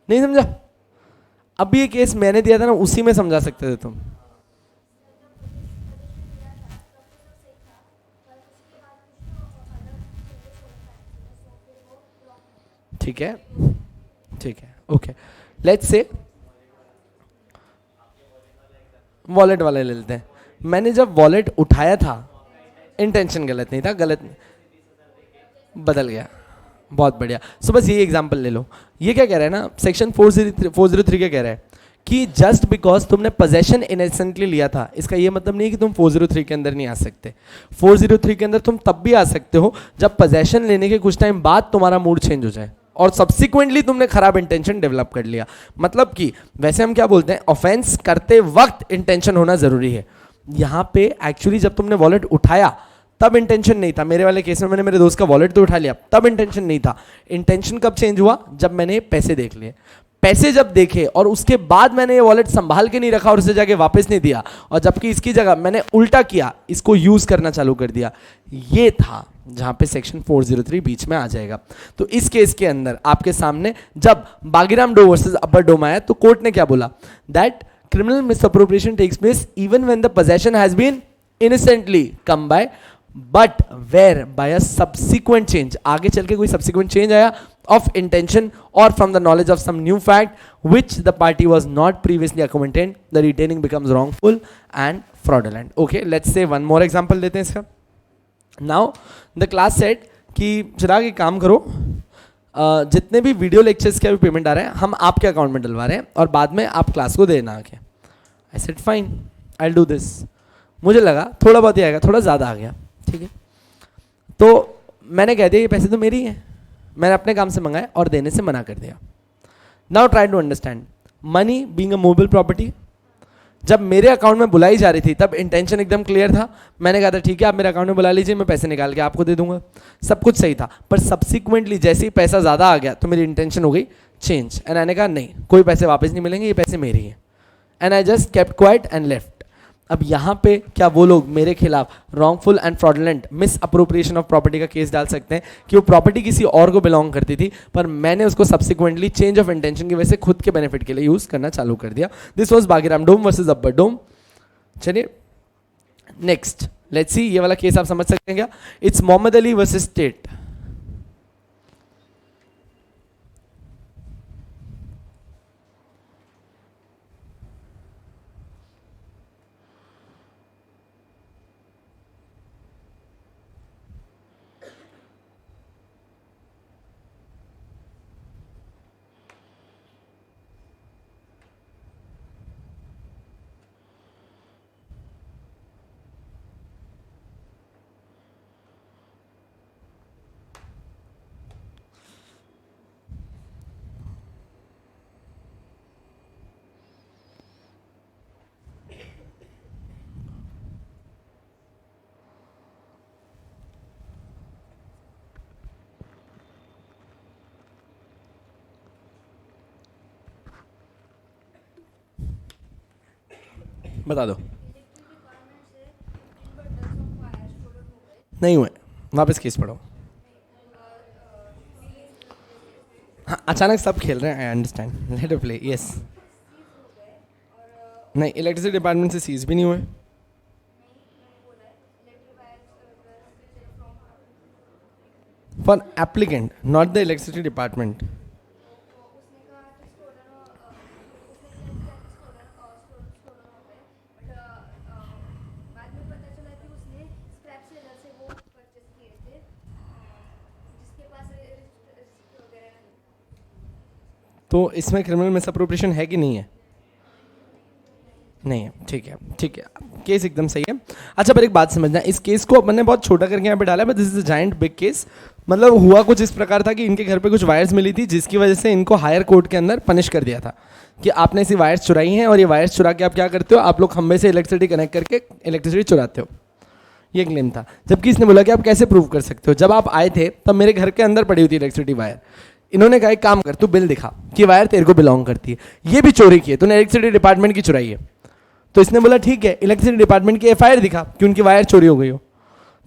नहीं समझा? अभी ये केस मैंने दिया था ना, उसी में समझा सकते थे तुम. ठीक है, ठीक है, ओके. लेट्स से वॉलेट वाले ले लेते हैं. मैंने जब वॉलेट उठाया था, इंटेंशन गलत नहीं था, गलत बदल गया. बहुत बढ़िया. सो बस ये एग्जांपल ले लो. ये क्या कह रहा है ना, सेक्शन 403 क्या कह रहा है कि जस्ट बिकॉज तुमने पोजेशन इनोसेंटली लिया था, इसका ये मतलब नहीं कि तुम 403 के अंदर नहीं आ सकते. 403 के अंदर तुम तब भी आ सकते हो जब पोजेशन लेने के कुछ टाइम बाद तुम्हारा मूड चेंज हो जाए और सब्सिक्वेंटली तुमने खराब इंटेंशन डेवलप कर लिया. मतलब कि वैसे हम क्या बोलते हैं, ऑफेंस करते वक्त इंटेंशन होना जरूरी है. यहाँ पे एक्चुअली जब तुमने वॉलेट उठाया तब इंटेंशन नहीं था. मेरे वाले केस में मैंने मेरे दोस्त का वॉलेट तो उठा लिया, तब इंटेंशन नहीं था. इंटेंशन कब चेंज हुआ? जब मैंने पैसे देख लिए. पैसे जब देखे और उसके बाद मैंने ये वॉलेट संभाल के नहीं रखा और उसे जाके वापस नहीं दिया, और जबकि इसकी जगह मैंने उल्टा किया, इसको यूज करना चालू कर दिया, ये था जहां पे सेक्शन 403 बीच में आ जाएगा. तो इस केस के अंदर आपके सामने जब बागीराम डो वर्सेस अपर डोम आया तो कोर्ट ने क्या बोला? That criminal misappropriation takes place even when the possession has been innocently come by, but where by a subsequent change, आगे चल के कोई subsequent change आया of intention or from the knowledge of some new fact which the party was not previously acquainted, the retaining becomes wrongful and fraudulent. Okay, let's say one more example लेते हैं इसका. Now the class said कि चिराग एक काम करो, जितने भी वीडियो लेक्चर्स के अभी पेमेंट आ रहे हैं हम आपके अकाउंट में डलवा रहे हैं और बाद में आप क्लास को देना आके. I said fine, I will do this. मुझे लगा थोड़ा बहुत ही आएगा, थोड़ा ज़्यादा आ गया, ठीक है. तो मैंने कह दिया ये पैसे तो मेरे ही हैं, मैंने अपने काम से मंगाए और देने से मना कर दिया. Now try to understand, money being a movable property, जब मेरे अकाउंट में बुलाई जा रही थी तब इंटेंशन एकदम क्लियर था. मैंने कहा था ठीक है आप मेरे अकाउंट में बुला लीजिए, मैं पैसे निकाल के आपको दे दूंगा, सब कुछ सही था. पर सब्सिक्वेंटली जैसे ही पैसा ज़्यादा आ गया तो मेरी इंटेंशन हो गई चेंज, एंड मैंने कहा नहीं, कोई पैसे वापस नहीं मिलेंगे, ये पैसे मेरे ही हैं, and I just kept quiet and left. अब यहाँ पे क्या वो लोग मेरे खिलाफ wrongful and fraudulent miss appropriation of property का केस डाल सकते हैं कि वो प्रॉपर्टी किसी और को बिलोंग करती थी पर मैंने उसको सब्सिक्वेंटली चेंज ऑफ इंटेंशन की वजह से खुद के बेनिफिट के लिए यूज करना चालू कर दिया. दिस वाज बागीराम डोम वर्सेस अपर डोम. चलिए नेक्स्ट लेट्स सी, ये वाला केस आप समझ सकते हैं क्या? It's Mohammad Ali versus state. बता दो. नहीं हुए, वापस केस पढ़ो. हाँ अचानक सब खेल रहे हैं, I understand, let us play. Yes, नहीं इलेक्ट्रिसिटी डिपार्टमेंट से सीज भी नहीं हुए. For applicant not the electricity department. तो इसमें क्रिमिनल मिसअप्रोप्रिएशन है कि नहीं है? नहीं है. ठीक है, ठीक है, केस एकदम सही है. अच्छा, पर एक बात समझना, इस केस को अपन ने बहुत छोटा करके यहाँ पे डाला है, but this is a giant big case. मतलब हुआ कुछ इस प्रकार था कि इनके घर पे कुछ वायर्स मिली थी, जिसकी वजह से इनको हायर कोर्ट के अंदर पनिश कर दिया था कि आपने ऐसी वायर्स चुराई हैं, और ये वायर्स चुरा के आप क्या करते हो, आप लोग खंबे से इलेक्ट्रिसिटी कनेक्ट करके इलेक्ट्रिसिटी चुराते हो. ये क्लेम था. जबकि इसने बोला कि आप कैसे प्रूव कर सकते हो, जब आप आए थे तब मेरे घर के अंदर पड़ी हुई थी इलेक्ट्रिसिटी वायर. इन्होंने कहा एक काम कर, तू बिल दिखा कि वायर तेरे को बिलोंग करती है, ये भी चोरी की है, तूने इलेक्ट्रिसिटी डिपार्टमेंट की चुराई है. तो इसने बोला ठीक है, इलेक्ट्रिसिटी डिपार्टमेंट की एफआईआर दिखा कि उनकी वायर चोरी हो गई हो.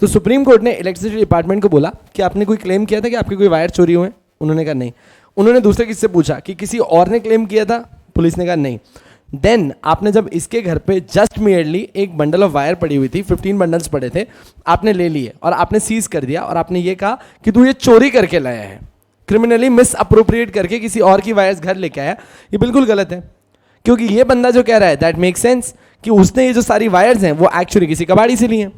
तो सुप्रीम कोर्ट ने इलेक्ट्रिसिटी डिपार्टमेंट को बोला कि आपने कोई क्लेम किया था कि आपकी कोई वायर चोरी हुए? उन्होंने कहा नहीं. उन्होंने दूसरे किससे पूछा कि किसी और ने क्लेम किया था? पुलिस ने कहा नहीं. देन आपने जब इसके घर पे जस्ट मेयरली एक बंडल ऑफ वायर पड़ी हुई थी, 15 बंडल्स पड़े थे, आपने ले लिए और आपने सीज कर दिया, और आपने ये कहा कि तू ये चोरी करके लाया है, क्रिमिनली मिस अप्रोप्रिएट करके किसी और की वायर्स घर लेके आया. ये बिल्कुल गलत है, क्योंकि ये बंदा जो कह रहा है दैट मेक सेंस कि उसने ये जो सारी वायर्स हैं वो एक्चुअली किसी कबाड़ी से ली हैं.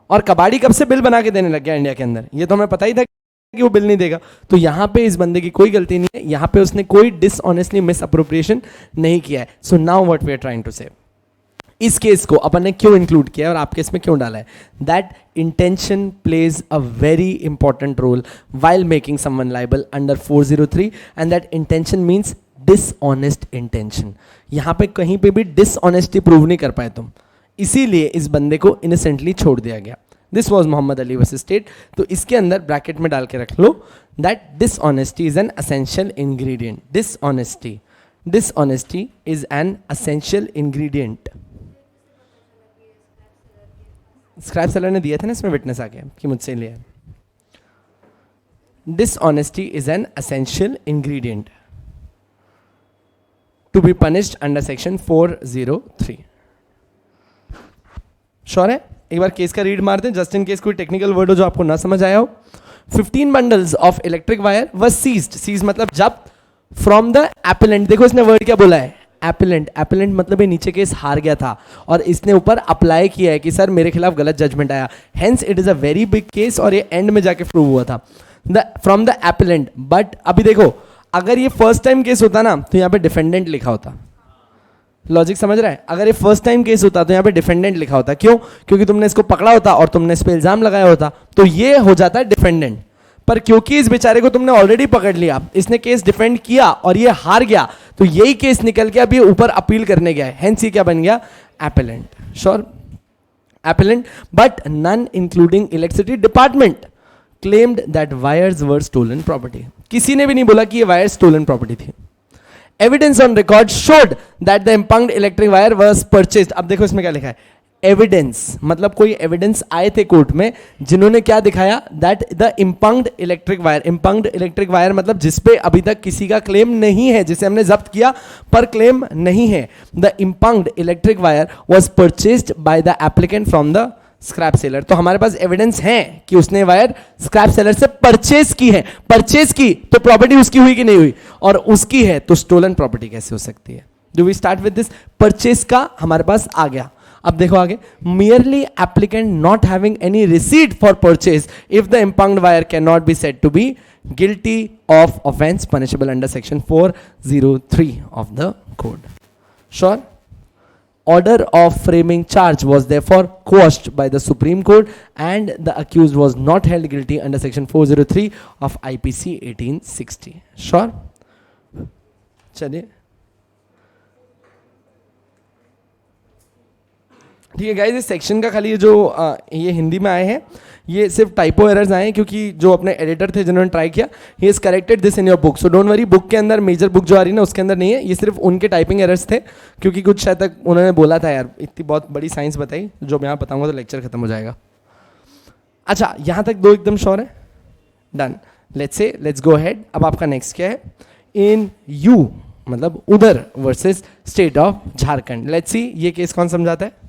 और कबाड़ी कब से बिल बना के देने लग गया इंडिया के अंदर, ये तो हमें पता ही था कि वो बिल नहीं देगा. तो यहाँ पे इस बंदे की कोई गलती नहीं है, यहाँ पे उसने कोई डिसऑनेस्टली मिस अप्रोप्रिएशन नहीं किया है. So now what we are trying to say, इस केस को अपन ने क्यों इंक्लूड किया और आपके इसमें क्यों डाला है, that intention plays a very important role while making someone liable under 403, and that intention means dishonest intention. यहां पे कहीं पे भी डिसऑनेस्टी प्रूव नहीं कर पाए तुम, इसीलिए इस बंदे को इनोसेंटली छोड़ दिया गया. This was Mohammad Ali versus state. तो इसके अंदर ब्रैकेट में डाल के रख लो that dishonesty is an essential ingredient. Dishonesty is an essential ingredient. Scrap seller ने दिया था ना इसमें विटनेस आके कि मुझसे लिया. Dishonesty is an essential ingredient to be punished under section 403. Sure है? एक बार केस का रीड मार दें, जस्ट इन केस कोई टेक्निकल वर्ड हो जो आपको ना समझ आया हो. 15 bundles of electric wire were seized. Seize मतलब जब्त फ्रॉम द एपेलेंट. देखो इसने वर्ड क्या बोला है, एपेलेंट. एपेलेंट मतलब ये नीचे केस हार गया था और इसने ऊपर अप्लाई किया है कि सर मेरे खिलाफ गलत जजमेंट आया, hence it is a very big case, और ये एंड में जाके प्रूव हुआ था फ्रॉम द एपेलेंट. बट अभी देखो, अगर ये फर्स्ट टाइम केस होता ना तो यहाँ पे डिफेंडेंट लिखा होता. लॉजिक समझ रहा है? अगर ये फर्स्ट टाइम केस होता तो यहाँ पे डिफेंडेंट लिखा होता. क्यों? क्योंकि तुमने इसको पकड़ा होता और तुमने इस पे इल्जाम लगाया होता, तो ये हो जाता है डिफेंडेंट. पर क्योंकि इस बेचारे को तुमने ऑलरेडी पकड़ लिया, इसने केस डिफेंड किया और ये हार गया, तो यही केस निकल के अभी ऊपर अपील करने गया है, हेंस ये क्या बन गया, appellant. Sure? Appellant. But none including electricity department claimed that wires were stolen property. किसी ने भी नहीं बोला कि ये वायर स्टोलन प्रॉपर्टी थी. Evidence on record showed that the impugned electric wire was purchased. अब देखो इसमें क्या लिखा है, एविडेंस मतलब कोई एविडेंस आए थे कोर्ट में जिन्होंने क्या दिखाया, that the impugned electric wire. impugned electric wire मतलब जिसपे अभी तक किसी का क्लेम नहीं है, जिसे हमने जब्त किया पर क्लेम नहीं है. The impugned electric wire was purchased by the applicant from the scrap seller. तो हमारे पास एविडेंस है कि उसने वायर स्क्रैप सेलर से परचेज की है. परचेज की तो प्रॉपर्टी उसकी हुई कि नहीं हुई, और उसकी है तो स्टोलन प्रॉपर्टी कैसे हो सकती है. Do we start with this? Purchase का हमारे पास आ गया. अब देखो आगे, merely applicant not having any receipt for purchase if the impugned wire cannot be said to be guilty of offence punishable under section 403 of the code. Sure? Order of framing charge was therefore quashed by the Supreme Court and the accused was not held guilty under section 403 of IPC 1860. Sure? चलिए ठीक है गाइस, इस सेक्शन का खाली जो ये हिंदी में आए हैं ये सिर्फ टाइपो एरर्स आए हैं, क्योंकि जो अपने एडिटर थे जिन्होंने ट्राई किया, he is corrected this in your book. So don't worry, book के अंदर मेजर बुक जो आ रही है ना उसके अंदर नहीं है, ये सिर्फ उनके टाइपिंग एरर्स थे, क्योंकि कुछ शायद तक उन्होंने बोला था यार इतनी बहुत बड़ी साइंस बताई, जो मैं यहाँ बताऊंगा तो लेक्चर खत्म हो जाएगा. अच्छा, यहाँ तक दो एकदम श्योर है, डन. Let's go ahead. अब आपका नेक्स्ट क्या है, इन यू मतलब उधर versus state of Jharkhand. Let's see ये केस कौन समझाता है.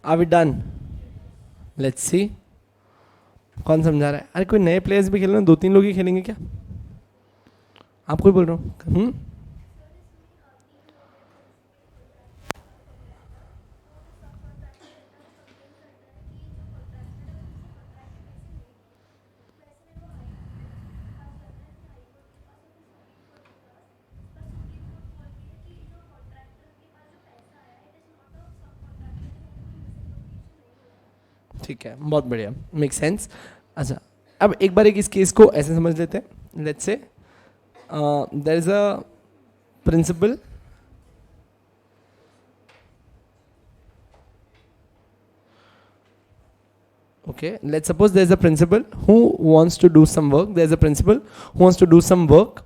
Are we done? Let's see कौन समझा रहा है. अरे कोई नए प्लेयर्स भी खेल रहे हैं, 2-3 लोग ही खेलेंगे क्या? आपको ही बोल रहा हूँ. ठीक है, बहुत बढ़िया, मेक सेंस. अच्छा, अब एक बार इस केस को ऐसे समझ लेते हैं. Let's say there is a principle okay, let's suppose there's a principal who wants to do some work. There's a principal who wants to do some work,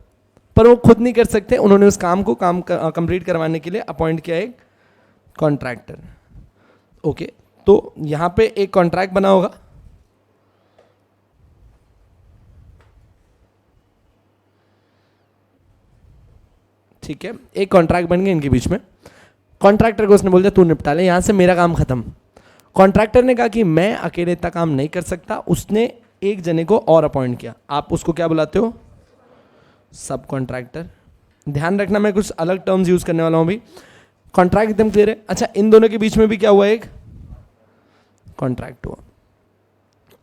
पर वो खुद नहीं कर सकते. उन्होंने उस काम को कंप्लीट करवाने के लिए अपॉइंट किया एक कॉन्ट्रैक्टर. ओके, तो यहां पे एक कॉन्ट्रैक्ट बना होगा. ठीक है, एक कॉन्ट्रैक्ट बन गया इनके बीच में. कॉन्ट्रैक्टर को उसने बोल दिया तू निपटा ले, यहां से मेरा काम खत्म. कॉन्ट्रैक्टर ने कहा कि मैं अकेले इतना काम नहीं कर सकता. उसने एक जने को और अपॉइंट किया. आप उसको क्या बुलाते हो? सब कॉन्ट्रैक्टर. ध्यान रखना मैं कुछ अलग टर्म्स यूज करने वाला हूं भी. कॉन्ट्रैक्ट एकदम क्लियर है. अच्छा, इन दोनों के बीच में भी क्या हुआ? एक कॉन्ट्रैक्ट हुआ.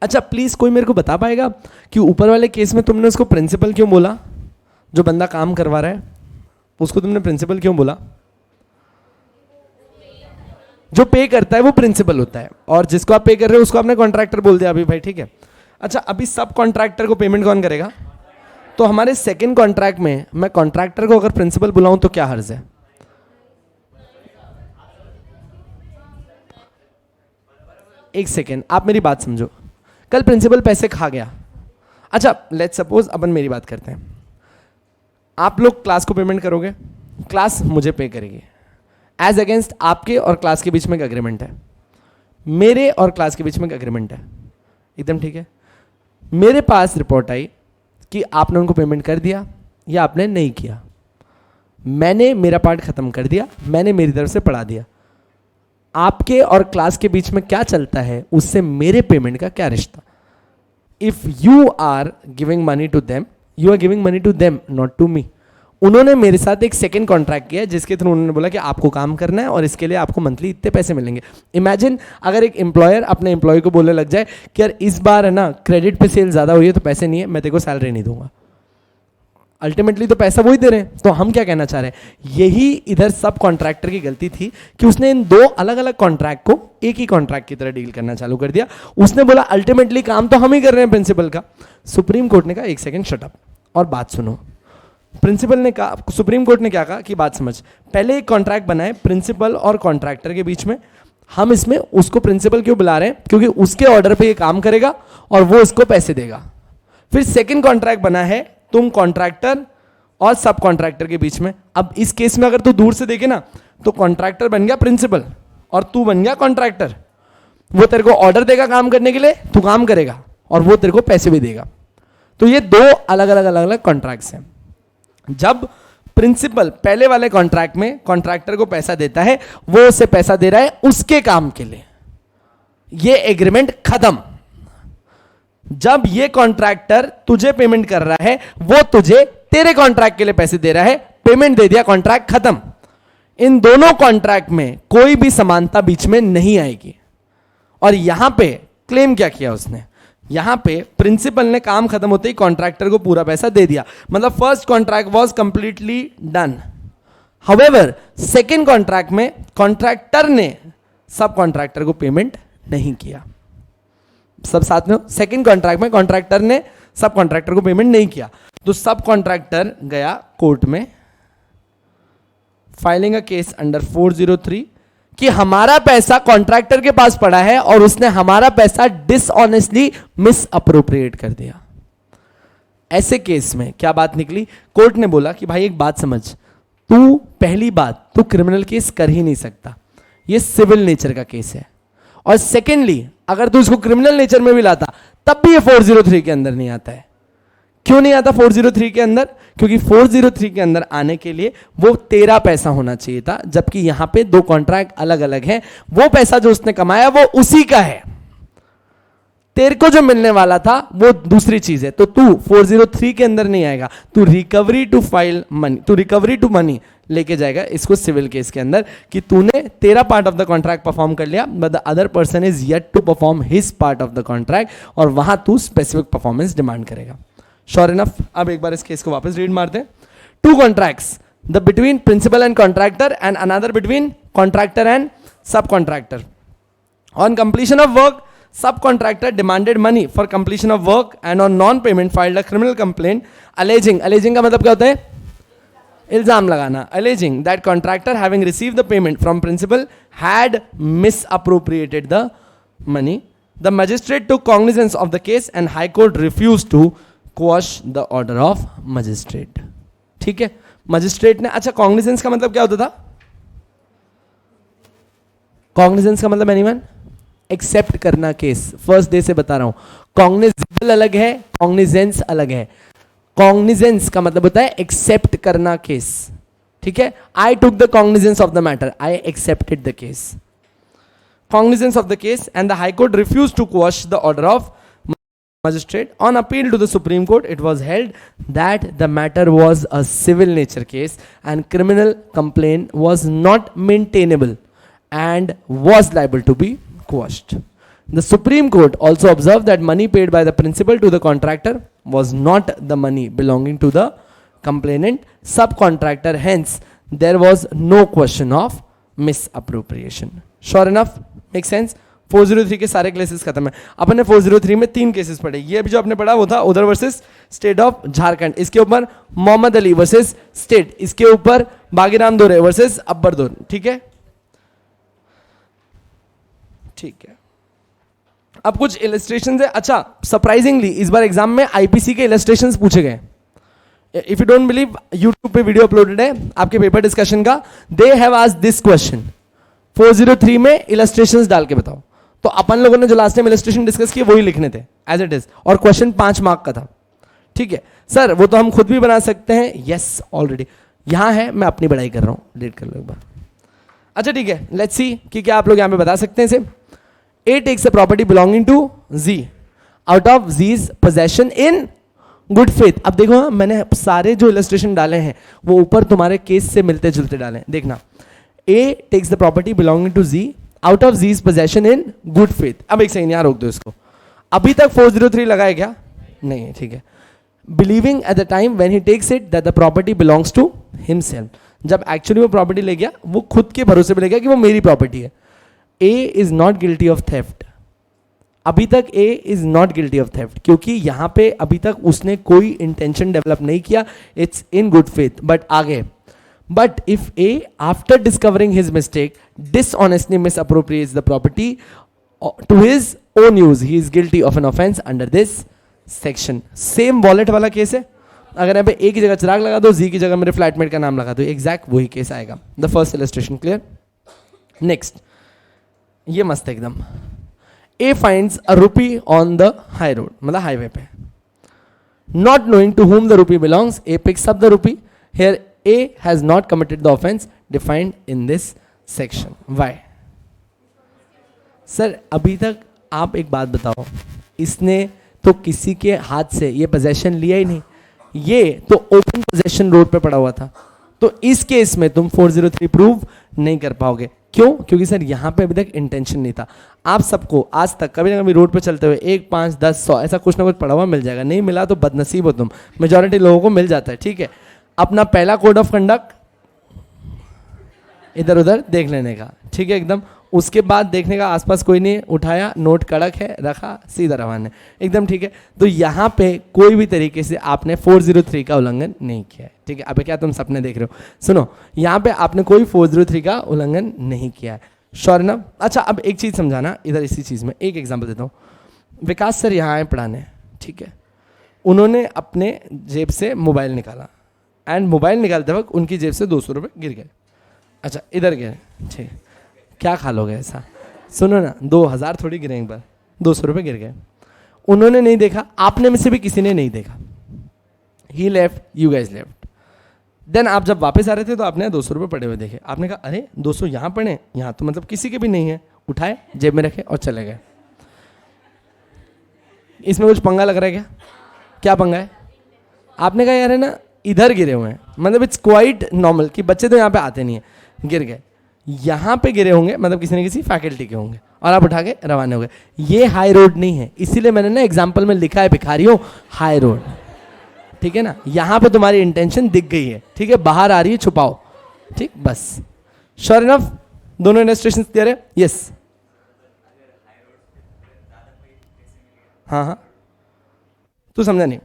अच्छा, प्लीज कोई मेरे को बता पाएगा कि ऊपर वाले केस में तुमने उसको प्रिंसिपल क्यों बोला? जो बंदा काम करवा रहा है उसको तुमने प्रिंसिपल क्यों बोला? जो पे करता है वो प्रिंसिपल होता है, और जिसको आप पे कर रहे हो उसको आपने कॉन्ट्रैक्टर बोल दिया अभी भाई. ठीक है. अच्छा, अभी सब कॉन्ट्रैक्टर को पेमेंट कौन करेगा? तो हमारे सेकंड कॉन्ट्रैक्ट में मैं कॉन्ट्रैक्टर को अगर प्रिंसिपल बुलाऊं तो क्या हर्ज है? एक सेकेंड, आप मेरी बात समझो. कल प्रिंसिपल पैसे खा गया. अच्छा, लेट्स सपोज अपन मेरी बात करते हैं. आप लोग क्लास को पेमेंट करोगे, क्लास मुझे पे करेगी. एज अगेंस्ट आपके और क्लास के बीच में एक अग्रीमेंट है. मेरे और क्लास के बीच में एक अग्रीमेंट है. एकदम ठीक है. मेरे पास रिपोर्ट आई कि आपने उनको पेमेंट कर दिया या आपने नहीं किया. मैंने मेरा पार्ट खत्म कर दिया, मैंने मेरी तरफ से पढ़ा दिया. आपके और क्लास के बीच में क्या चलता है, उससे मेरे पेमेंट का क्या रिश्ता? If you are giving money to them, you are giving money to them, not to me. उन्होंने मेरे साथ एक सेकंड कॉन्ट्रैक्ट किया जिसके थ्रू उन्होंने बोला कि आपको काम करना है और इसके लिए आपको मंथली इतने पैसे मिलेंगे. इमेजिन अगर एक एम्प्लॉयर अपने एम्प्लॉय को बोलने लग जाए कि यार इस बार है ना क्रेडिट पे सेल ज्यादा हुई है तो पैसे नहीं है, मैं तेरे को सैलरी नहीं दूंगा. अल्टीमेटली तो पैसा वही दे रहे हैं. तो हम क्या कहना चाह रहे हैं? यही इधर सब कॉन्ट्रैक्टर की गलती थी कि उसने इन दो अलग अलग कॉन्ट्रैक्ट को एक ही कॉन्ट्रैक्ट की तरह डील करना चालू कर दिया. उसने बोला अल्टीमेटली काम तो हम ही कर रहे हैं प्रिंसिपल का. सुप्रीम कोर्ट ने कहा एक सेकंड शट अप और बात सुनो. प्रिंसिपल ने कहा, सुप्रीम कोर्ट ने क्या कहा कि बात समझ. पहले एक कॉन्ट्रैक्ट बना है प्रिंसिपल और कॉन्ट्रैक्टर के बीच में. हम इसमें उसको प्रिंसिपल क्यों बुला रहे हैं? क्योंकि उसके ऑर्डर पे ये काम करेगा और वो इसको पैसे देगा. फिर सेकंड कॉन्ट्रैक्ट बना है तुम कॉन्ट्रैक्टर और सब कॉन्ट्रैक्टर के बीच में. अब इस केस में अगर तू दूर से देखे ना तो कॉन्ट्रैक्टर बन गया प्रिंसिपल और तू बन गया कॉन्ट्रैक्टर. वो तेरे को ऑर्डर देगा काम करने के लिए, तू काम करेगा और वो तेरे को पैसे भी देगा. तो ये दो अलग अलग कॉन्ट्रैक्ट्स हैं. जब प्रिंसिपल पहले वाले कॉन्ट्रैक्ट में कॉन्ट्रैक्टर को पैसा देता है, वो उसे पैसा दे रहा है उसके काम के लिए. ये एग्रीमेंट खत्म. जब ये कॉन्ट्रैक्टर तुझे पेमेंट कर रहा है, वो तुझे तेरे कॉन्ट्रैक्ट के लिए पैसे दे रहा है, पेमेंट दे दिया, कॉन्ट्रैक्ट खत्म. इन दोनों कॉन्ट्रैक्ट में कोई भी समानता बीच में नहीं आएगी. और यहां पे क्लेम क्या किया उसने? यहां पे प्रिंसिपल ने काम खत्म होते ही कॉन्ट्रैक्टर को पूरा पैसा दे दिया. मतलब first contract was completely done. However second contract में कॉन्ट्रैक्टर ने सब कॉन्ट्रैक्टर को पेमेंट नहीं किया. सब साथ में, सेकंड कॉन्ट्रैक्ट में कॉन्ट्रैक्टर ने सब कॉन्ट्रैक्टर को पेमेंट नहीं किया. तो सब कॉन्ट्रैक्टर गया कोर्ट में फाइलिंग अ केस अंडर 403 कि हमारा पैसा कॉन्ट्रैक्टर के पास पड़ा है और उसने हमारा पैसा डिसऑनेस्टली मिस अप्रोप्रिएट कर दिया. ऐसे केस में क्या बात निकली? कोर्ट ने बोला कि भाई एक बात समझ, तू पहली बात तू क्रिमिनल केस कर ही नहीं सकता, ये सिविल नेचर का केस है. और सेकेंडली अगर तू इसको क्रिमिनल नेचर में भी लाता तब भी ये 403 के अंदर नहीं आता है. क्यों नहीं आता 403 के अंदर? क्योंकि 403 के अंदर आने के लिए वो तेरा पैसा होना चाहिए था, जबकि यहां पे दो कॉन्ट्रैक्ट अलग अलग हैं। वो पैसा जो उसने कमाया वो उसी का है, तेरे को जो मिलने वाला था वो दूसरी चीज है। तो तू 403 के अंदर नहीं आएगा, तू रिकवरी टू फाइल मनी, तू रिकवरी टू मनी लेके जाएगा इसको सिविल केस के अंदर, कि तूने तेरा part of the contract perform कर लिया but the other person is yet to perform his part of the contract, और वहां तू स्पेसिफिक परफॉर्मेंस डिमांड करेगा। Sure enough? अब एक बार इस केस को वापस रीड मारते हैं। Two contracts, the between principal and contractor and another between contractor and subcontractor. On completion of work, subcontractor demanded money for completion of work and on non-payment filed a criminal complaint alleging का मतलब क्या होता है? इल्जाम लगाना। alleging that contractor having received the payment from principal had misappropriated the money. The magistrate took cognizance of the case and High Court refused to quash the order of magistrate. ठीक है, मजिस्ट्रेट ने, अच्छा cognizance का मतलब क्या होता था? cognizance का मतलब एनीवन? एक्सेप्ट करना केस। फर्स्ट डे से बता रहा हूं, कॉग्निजेबल अलग है, कॉग्निजेंस अलग है। कॉग्निजेंस का मतलब होता है एक्सेप्ट करना केस, ठीक है? I took the cognizance of the matter, I accepted the case, cognizance of the case, and the high court refuse to quash the order of magistrate. On appeal to the Supreme Court, it was held that the matter was a civil nature case and criminal complaint was not maintainable and was liable to be quashed. The Supreme Court also observed that money paid by the principal to the contractor was not the money belonging to the complainant subcontractor. Hence, there was no question of misappropriation. Sure enough? Make sense? 403 के सारे केसेस खत्म है। अपन ने 403 में 3 केसेस पढ़े। ये अभी जो आपने पढ़ा वो था उधर वर्सेस स्टेट ऑफ झारखंड, इसके ऊपर मोहम्मद अली वर्सेस स्टेट, इसके ऊपर बागीराम दोरे वर्सेस अब्बर दोर। ठीक है, ठीक है। अब कुछ इलस्ट्रेशंस है। अच्छा, सरप्राइजिंगली इस बार एग्जाम में आईपीसी के इलस्ट्रेशंस पूछे गए। If you don't believe, YouTube पे वीडियो अपलोडेड है आपके पेपर डिस्कशन का। They have asked this question, 403 में इलस्ट्रेशंस डाल के बताओ। तो अपन लोगों ने जो लास्ट टाइम इलस्ट्रेशन डिस्कस किए वही लिखने थे एज इट इज, और क्वेश्चन 5 मार्क का था। ठीक है सर, वो तो हम खुद भी बना सकते हैं। यस, ऑलरेडी यहां है, मैं अपनी बड़ाई कर रहा हूं, रीड कर लो एक बार। अच्छा ठीक है, लेट्स सी कि क्या आप लोग यहां पे बता सकते हैं। इसे A takes a property belonging to Z out of Z's possession in good faith। अब देखो, मैंने सारे जो इलस्ट्रेशन डाले हैं वो ऊपर तुम्हारे केस से मिलते जुलते डाले। देखना, A takes the property belonging to Z out of Z's possession in good faith। अब एक सेकंड, यहां रोक दो इसको। अभी तक 403 लगाया क्या? नहीं, ठीक है। Believing at the time when he takes it that the property belongs to himself, जब एक्चुअली वो प्रॉपर्टी ले गया, वो खुद के भरोसे पे ले गया कि वो मेरी प्रॉपर्टी है। A is not guilty of theft। अभी तक A is not guilty of theft क्योंकि यहां पे अभी तक उसने कोई इंटेंशन डेवलप नहीं किया। It's in good faith. But आगे, but if A after discovering his mistake dishonestly misappropriates the property to his own use, he is guilty of an offense under this section। Same wallet वाला केस है। अगर यहाँ पे A की जगह चिराग लगा दो, Z की जगह मेरे फ्लैटमेट का नाम लगा दो, एग्जैक्ट वही केस आएगा। The first illustration clear. Next, ये मस्त है एकदम। A finds a rupee on the high road, मतलब हाईवे पे। Not knowing to whom the rupee belongs, A picks up the rupee. Here A has not committed the offense defined in this section. Why? Sir अभी तक आप एक बात बताओ, इसने तो किसी के हाथ से ये पोजेशन लिया ही नहीं, ये तो ओपन पोजेशन रोड पे पड़ा हुआ था। तो इस केस में तुम 403 प्रूव नहीं कर पाओगे। क्यों? क्योंकि सर यहां पे अभी तक इंटेंशन नहीं था। आप सबको आज तक कभी ना कभी रोड पे चलते हुए 1, 5, 10, 100 ऐसा कुछ ना कुछ पड़ा हुआ मिल जाएगा। नहीं मिला तो बदनसीब हो तुम, मेजॉरिटी लोगों को मिल जाता है। ठीक है, अपना पहला कोड ऑफ कंडक्ट इधर उधर देख लेने का, ठीक है एकदम। उसके बाद देखने का आसपास कोई नहीं, उठाया, नोट कड़क है, रखा, सीधा रवाना, एकदम ठीक है। तो यहाँ पे कोई भी तरीके से आपने 403 का उल्लंघन नहीं किया है। ठीक है, अबे क्या तुम सपने देख रहे हो? सुनो, यहाँ पे आपने कोई 403 का उल्लंघन नहीं किया है। श्योर ना? अच्छा, अब एक चीज़ समझाना इधर, इसी चीज़ में एक एग्जाम्पल देता हूँ। विकास सर यहाँ आए पढ़ाने, ठीक है। उन्होंने अपने जेब से मोबाइल निकाला एंड मोबाइल निकालते वक्त उनकी जेब से 200 रुपये गिर गए। अच्छा, इधर गए, ठीक, क्या खा लोगे ऐसा? सुनो ना, 2000 थोड़ी गिरे एक बार, 200 रुपये गिर गए। उन्होंने नहीं देखा, आपने में से भी किसी ने नहीं देखा। He left, you guys left. Then आप जब वापस आ रहे थे तो आपने 200 रुपये पड़े हुए देखे. आपने कहा अरे 200 यहाँ पड़े, यहाँ तो मतलब किसी के भी नहीं है. उठाए, जेब में रखे और चले गए. इसमें कुछ पंगा लग रहा है क्या? क्या पंगा है? आपने कहा यार है ना इधर गिरे हुए हैं, मतलब इट्स क्वाइट नॉर्मल कि बच्चे तो यहाँ पे आते नहीं है, गिर गए. यहाँ पे गिरे होंगे मतलब किसी न किसी फैकल्टी के होंगे और आप उठा के रवाना हो गए. ये हाई रोड नहीं है, इसीलिए मैंने ना एग्जाम्पल में लिखा है भिखारियों हाई रोड. ठीक है ना, यहाँ पे तुम्हारी इंटेंशन दिख गई है. ठीक है, बाहर आ रही है, छुपाओ. ठीक, बस. श्योर इनफ, दोनों इलस्ट्रेशन क्लियर है? यस. हाँ हाँ, तू समझा नहीं.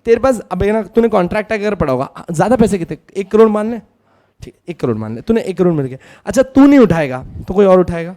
तेरे पास अब ना तूने कॉन्ट्रैक्ट अगर पड़ा होगा, ज्यादा पैसे कितने, 1 करोड़ मान ले. ठीक, 1 करोड़ मान ले, तूने 1 करोड़ मिल गया. अच्छा, तू नहीं उठाएगा तो कोई और उठाएगा,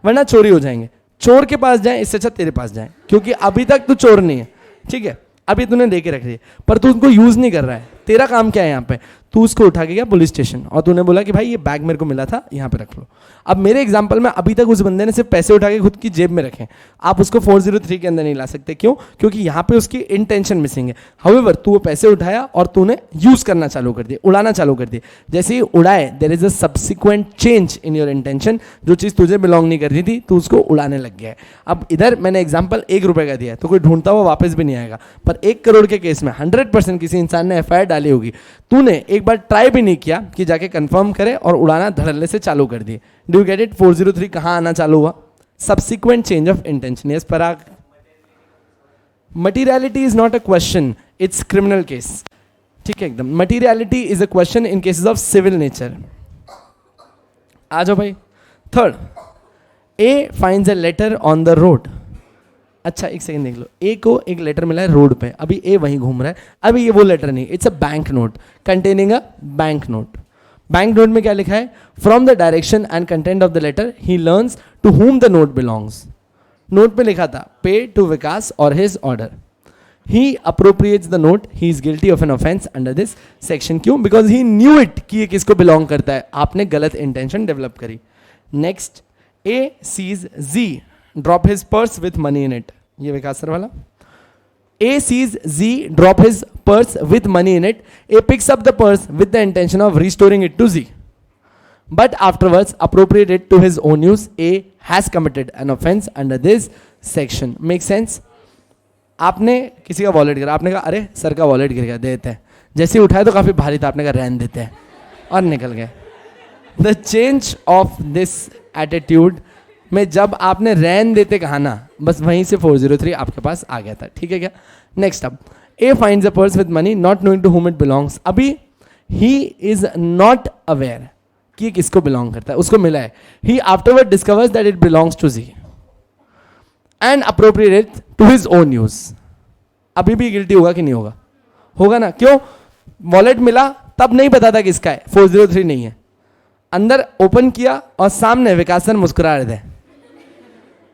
वरना चोरी हो जाएंगे. चोर के पास जाए इससे अच्छा तेरे पास जाए, क्योंकि अभी तक तू चोर नहीं है. ठीक है, अभी तूने लेके रख दिए पर तू उनको यूज नहीं कर रहा है. तेरा काम क्या है यहाँ पे? तू उसको उठा के गया पुलिस स्टेशन और तूने बोला कि भाई ये बैग मेरे को मिला था, यहाँ पे रख लो. अब मेरे एग्जांपल में अभी तक उस बंदे ने सिर्फ पैसे उठा के खुद की जेब में रखे. आप उसको 403 के अंदर नहीं ला सकते. क्यों? क्योंकि यहाँ पे उसकी इंटेंशन मिसिंग है. हाउएवर तू वो पैसे उठाया और तूने यूज करना चालू कर दिया, उड़ाना चालू कर दिया. जैसे ही उड़ाए, there is a subsequent change in your intention. जो चीज़ तुझे बिलोंग नहीं कर रही थी तू उसको उड़ाने लग गया है. अब इधर मैंने एग्जाम्पल 1 रुपये का दिया है तो कोई ढूंढता हुआ वापस भी नहीं आएगा. पर 1 करोड़ के केस में 100% किसी इंसान ने FIR डाली होगी. तूने एक बार ट्राई भी नहीं किया कि जाके कंफर्म करे और उड़ाना धड़ल्ले से चालू कर दिए. Do you get it? 403 कहां आना चालू हुआ? Subsequent change of intention. Yes Parag. Materiality is not a question, it's criminal case. ठीक है एकदम. Materiality is a question in cases of civil nature. आ जाओ भाई. Third, A finds a letter on the road. अच्छा एक सेकंड देख लो, ए को एक लेटर मिला है रोड पे, अभी ए वहीं घूम रहा है. अभी ये वो लेटर नहीं, it's a bank note containing a bank note. Bank note में क्या लिखा है? From the direction and content of the letter he learns to whom the note belongs. Note पे लिखा था पे टू विकास और his order. He appropriates the note, he is guilty of an offence under this section. क्यों? बिकॉज ही न्यू इट कि ये किसको बिलोंग करता है. आपने गलत इंटेंशन डेवलप करी. Next, A sees G drop his purse with money in it. ये विकास सर वाला. A sees Z drop his purse with money in it. A picks up the purse with the intention of restoring it to Z, but afterwards appropriate it to his own use. A has committed an offense under this section. Make sense? आपने किसी का वॉलेट गिरा, आपने कहा अरे सर का वॉलेट गिर गया, दे देते हैं. जैसे ही उठाए तो काफी भारी था, आपने कहा रहने देते हैं और निकल गए. The change of this attitude में जब आपने रैन देते कहा ना, बस वहीं से 403 आपके पास आ गया था. ठीक है क्या? नेक्स्ट, अब A finds a purse with money not knowing to whom it belongs. अभी ही इज नॉट अवेयर कि किसको बिलोंग करता है, उसको मिला है. He afterward discovers that it belongs to G and appropriate it to his own use. अभी भी गिल्टी होगा कि नहीं होगा? होगा ना. क्यों? वॉलेट मिला तब नहीं पता था किसका है, 403 नहीं है. अंदर ओपन किया और सामने विकास सर मुस्कुरा रहे थे.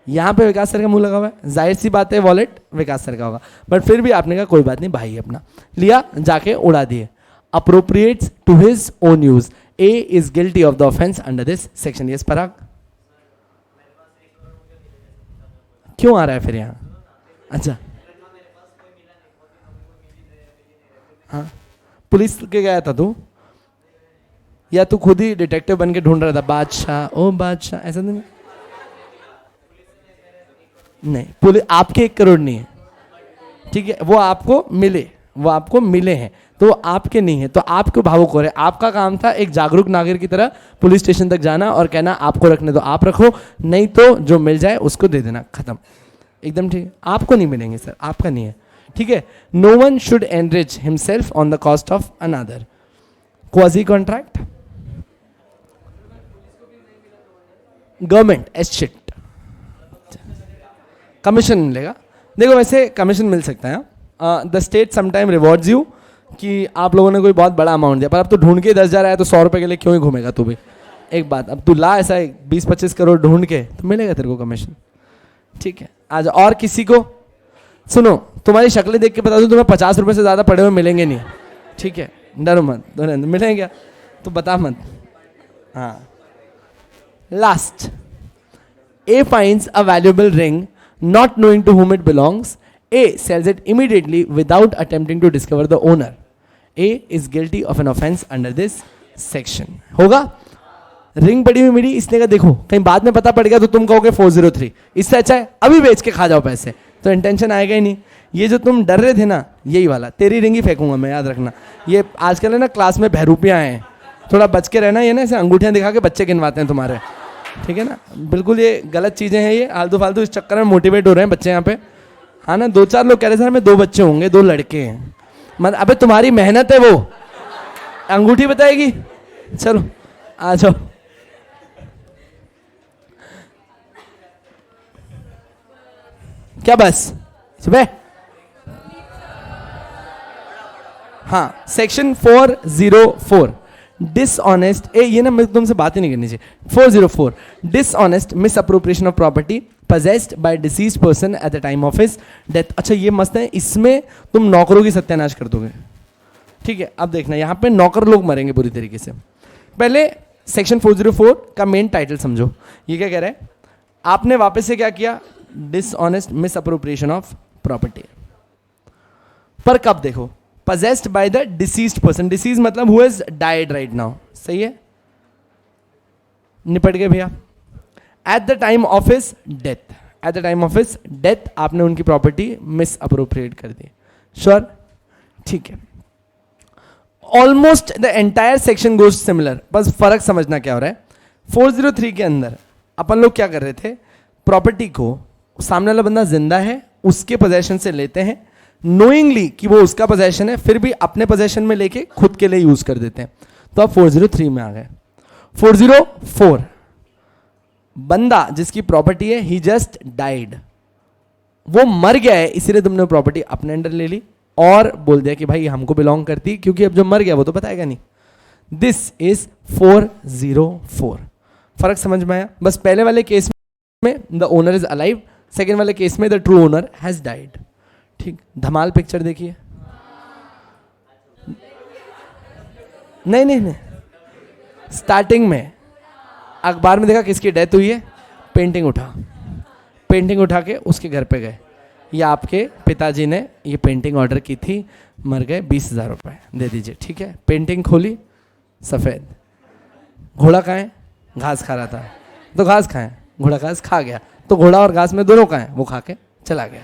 यहाँ पे विकास सर का मुंह लगा हुआ है, जाहिर सी बात है वॉलेट विकास सर का होगा. बट फिर भी आपने कहा कोई बात नहीं भाई, अपना लिया, जाके उड़ा दिए. Appropriates to his own use. A is guilty of the offence under this section. Yes Parag. क्यों आ रहा है फिर यहाँ? अच्छा हाँ, पुलिस के गया था तू, या तू खुद ही डिटेक्टिव बन के ढूंढ रहा था? बादशाह ओ बादशाह ऐसा नहीं. नहीं, पुलिस आपके 1 करोड़ नहीं है. ठीक है, वो आपको मिले, वो आपको मिले हैं तो वो आपके नहीं है, तो आपको भावुक हो रहे. आपका काम था एक जागरूक नागरिक की तरह पुलिस स्टेशन तक जाना और कहना आपको रखने दो, आप रखो, नहीं तो जो मिल जाए उसको दे देना, खत्म. एकदम ठीक है. आपको नहीं मिलेंगे सर, आपका नहीं है. ठीक है. No one should enrich himself on the cost of another. Quasi contract, government estate, commission मिलेगा. देखो वैसे कमीशन मिल सकता है. The state sometime rewards you कि आप लोगों ने कोई बहुत बड़ा अमाउंट दिया, पर अब तो ढूंढ के 10,000 आया तो 100 रुपये के लिए क्यों ही घूमेगा तू भी. एक बात, अब तू ला ऐसा 20-25 करोड़ ढूंढ के तो मिलेगा तेरे को कमीशन. ठीक है. आज और किसी को सुनो, तुम्हारी शक्लें देख के बता दो तुम्हें 50 रुपये से ज़्यादा पड़े हुए मिलेंगे नहीं. ठीक है, डरो मत. मिलेंगे क्या तो बता मत. हाँ. Last, A finds a valuable ring not knowing to whom it belongs. A sells it immediately without attempting to discover the owner. A is guilty of an offence under this section. होगा? रिंग पड़ी हुई मिली, इसने कहा देखो कहीं बाद में पता पड़ गया तो तुम कहोगे 403, इससे अच्छा है अभी बेच के खा जाओ पैसे, तो इंटेंशन आएगा ही नहीं। ये जो तुम डर रहे थे ना, यही वाला, तेरी रिंग ही फेंकूंगा मैं, याद रखना। ये आजकल है ना क्लास में बहरूपियाँ हैं, थोड़ा बच के रहना। ये ना ऐसे अंगूठियाँ दिखा के बच्चे गिनवाते हैं तुम्हारे, ठीक है ना? बिल्कुल ये गलत चीज़ें हैं, ये आलतू फालतू इस चक्कर में मोटिवेट हो रहे हैं बच्चे यहाँ पे। हाँ ना, 2-4 लोग कह रहे सर हमें 2 बच्चे होंगे, 2 लड़के हैं। मतलब अबे तुम्हारी मेहनत है, वो अंगूठी बताएगी। चलो आ जाओ। क्या बस सुबह? हाँ, सेक्शन 404 डिसऑनेस्ट, ये ना मुझे तुमसे बात ही नहीं करनी चाहिए। 404 dishonest misappropriation of property possessed by deceased person at the time of his death। अच्छा ये मस्त है, इसमें तुम नौकरों की सत्यानाश कर दोगे, ठीक है? अब देखना यहाँ पे नौकर लोग मरेंगे बुरी तरीके से। पहले सेक्शन 404 का मेन टाइटल समझो, ये क्या कह रहा है? आपने वापस से क्या किया? Dishonest misappropriation of property. पर कब देखो? possessed by the deceased person, disease मतलब who has died right now, सही है? निपट गए भैया। Eight the time of his death, eight the time of his death आपने उनकी प्रॉपर्टी मिस अप्रोप्रिएट कर दी। श्योर? ठीक है। Almost the entire section goes similar, बस फर्क समझना क्या हो रहा है। 403 के अंदर अपन लोग क्या कर रहे थे? प्रॉपर्टी को सामने वाला बंदा जिंदा है उसके पोजेशन से लेते हैं, नोइंगली कि वो उसका पोजेशन है, फिर भी अपने पोजेशन में लेके खुद के लिए यूज कर देते हैं। तो अब 403 में आ गए। 404 बंदा जिसकी प्रॉपर्टी है, ही जस्ट डाइड, वो मर गया है, इसीलिए तुमने प्रॉपर्टी अपने अंडर ले ली और बोल दिया कि भाई हमको बिलोंग करती, क्योंकि अब जो मर गया वो तो बताएगा नहीं। This is 404। फर्क समझ में आया? बस पहले वाले केस में the owner is alive, second वाले केस में the true owner has died. ठीक, धमाल पिक्चर देखिए। नहीं नहीं नहीं, स्टार्टिंग में अखबार में देखा किसकी डेथ हुई है, पेंटिंग उठा के उसके घर पे गए, या आपके पिताजी ने ये पेंटिंग ऑर्डर की थी, मर गए, 20,000 रुपये दे दीजिए। ठीक है, पेंटिंग खोली, सफ़ेद। घोड़ा कहाँ है? घास खा रहा था, तो घास खाएं, घोड़ा घास खा गया, तो घोड़ा और घास में दोनों कहाँ है? वो खा के चला गया,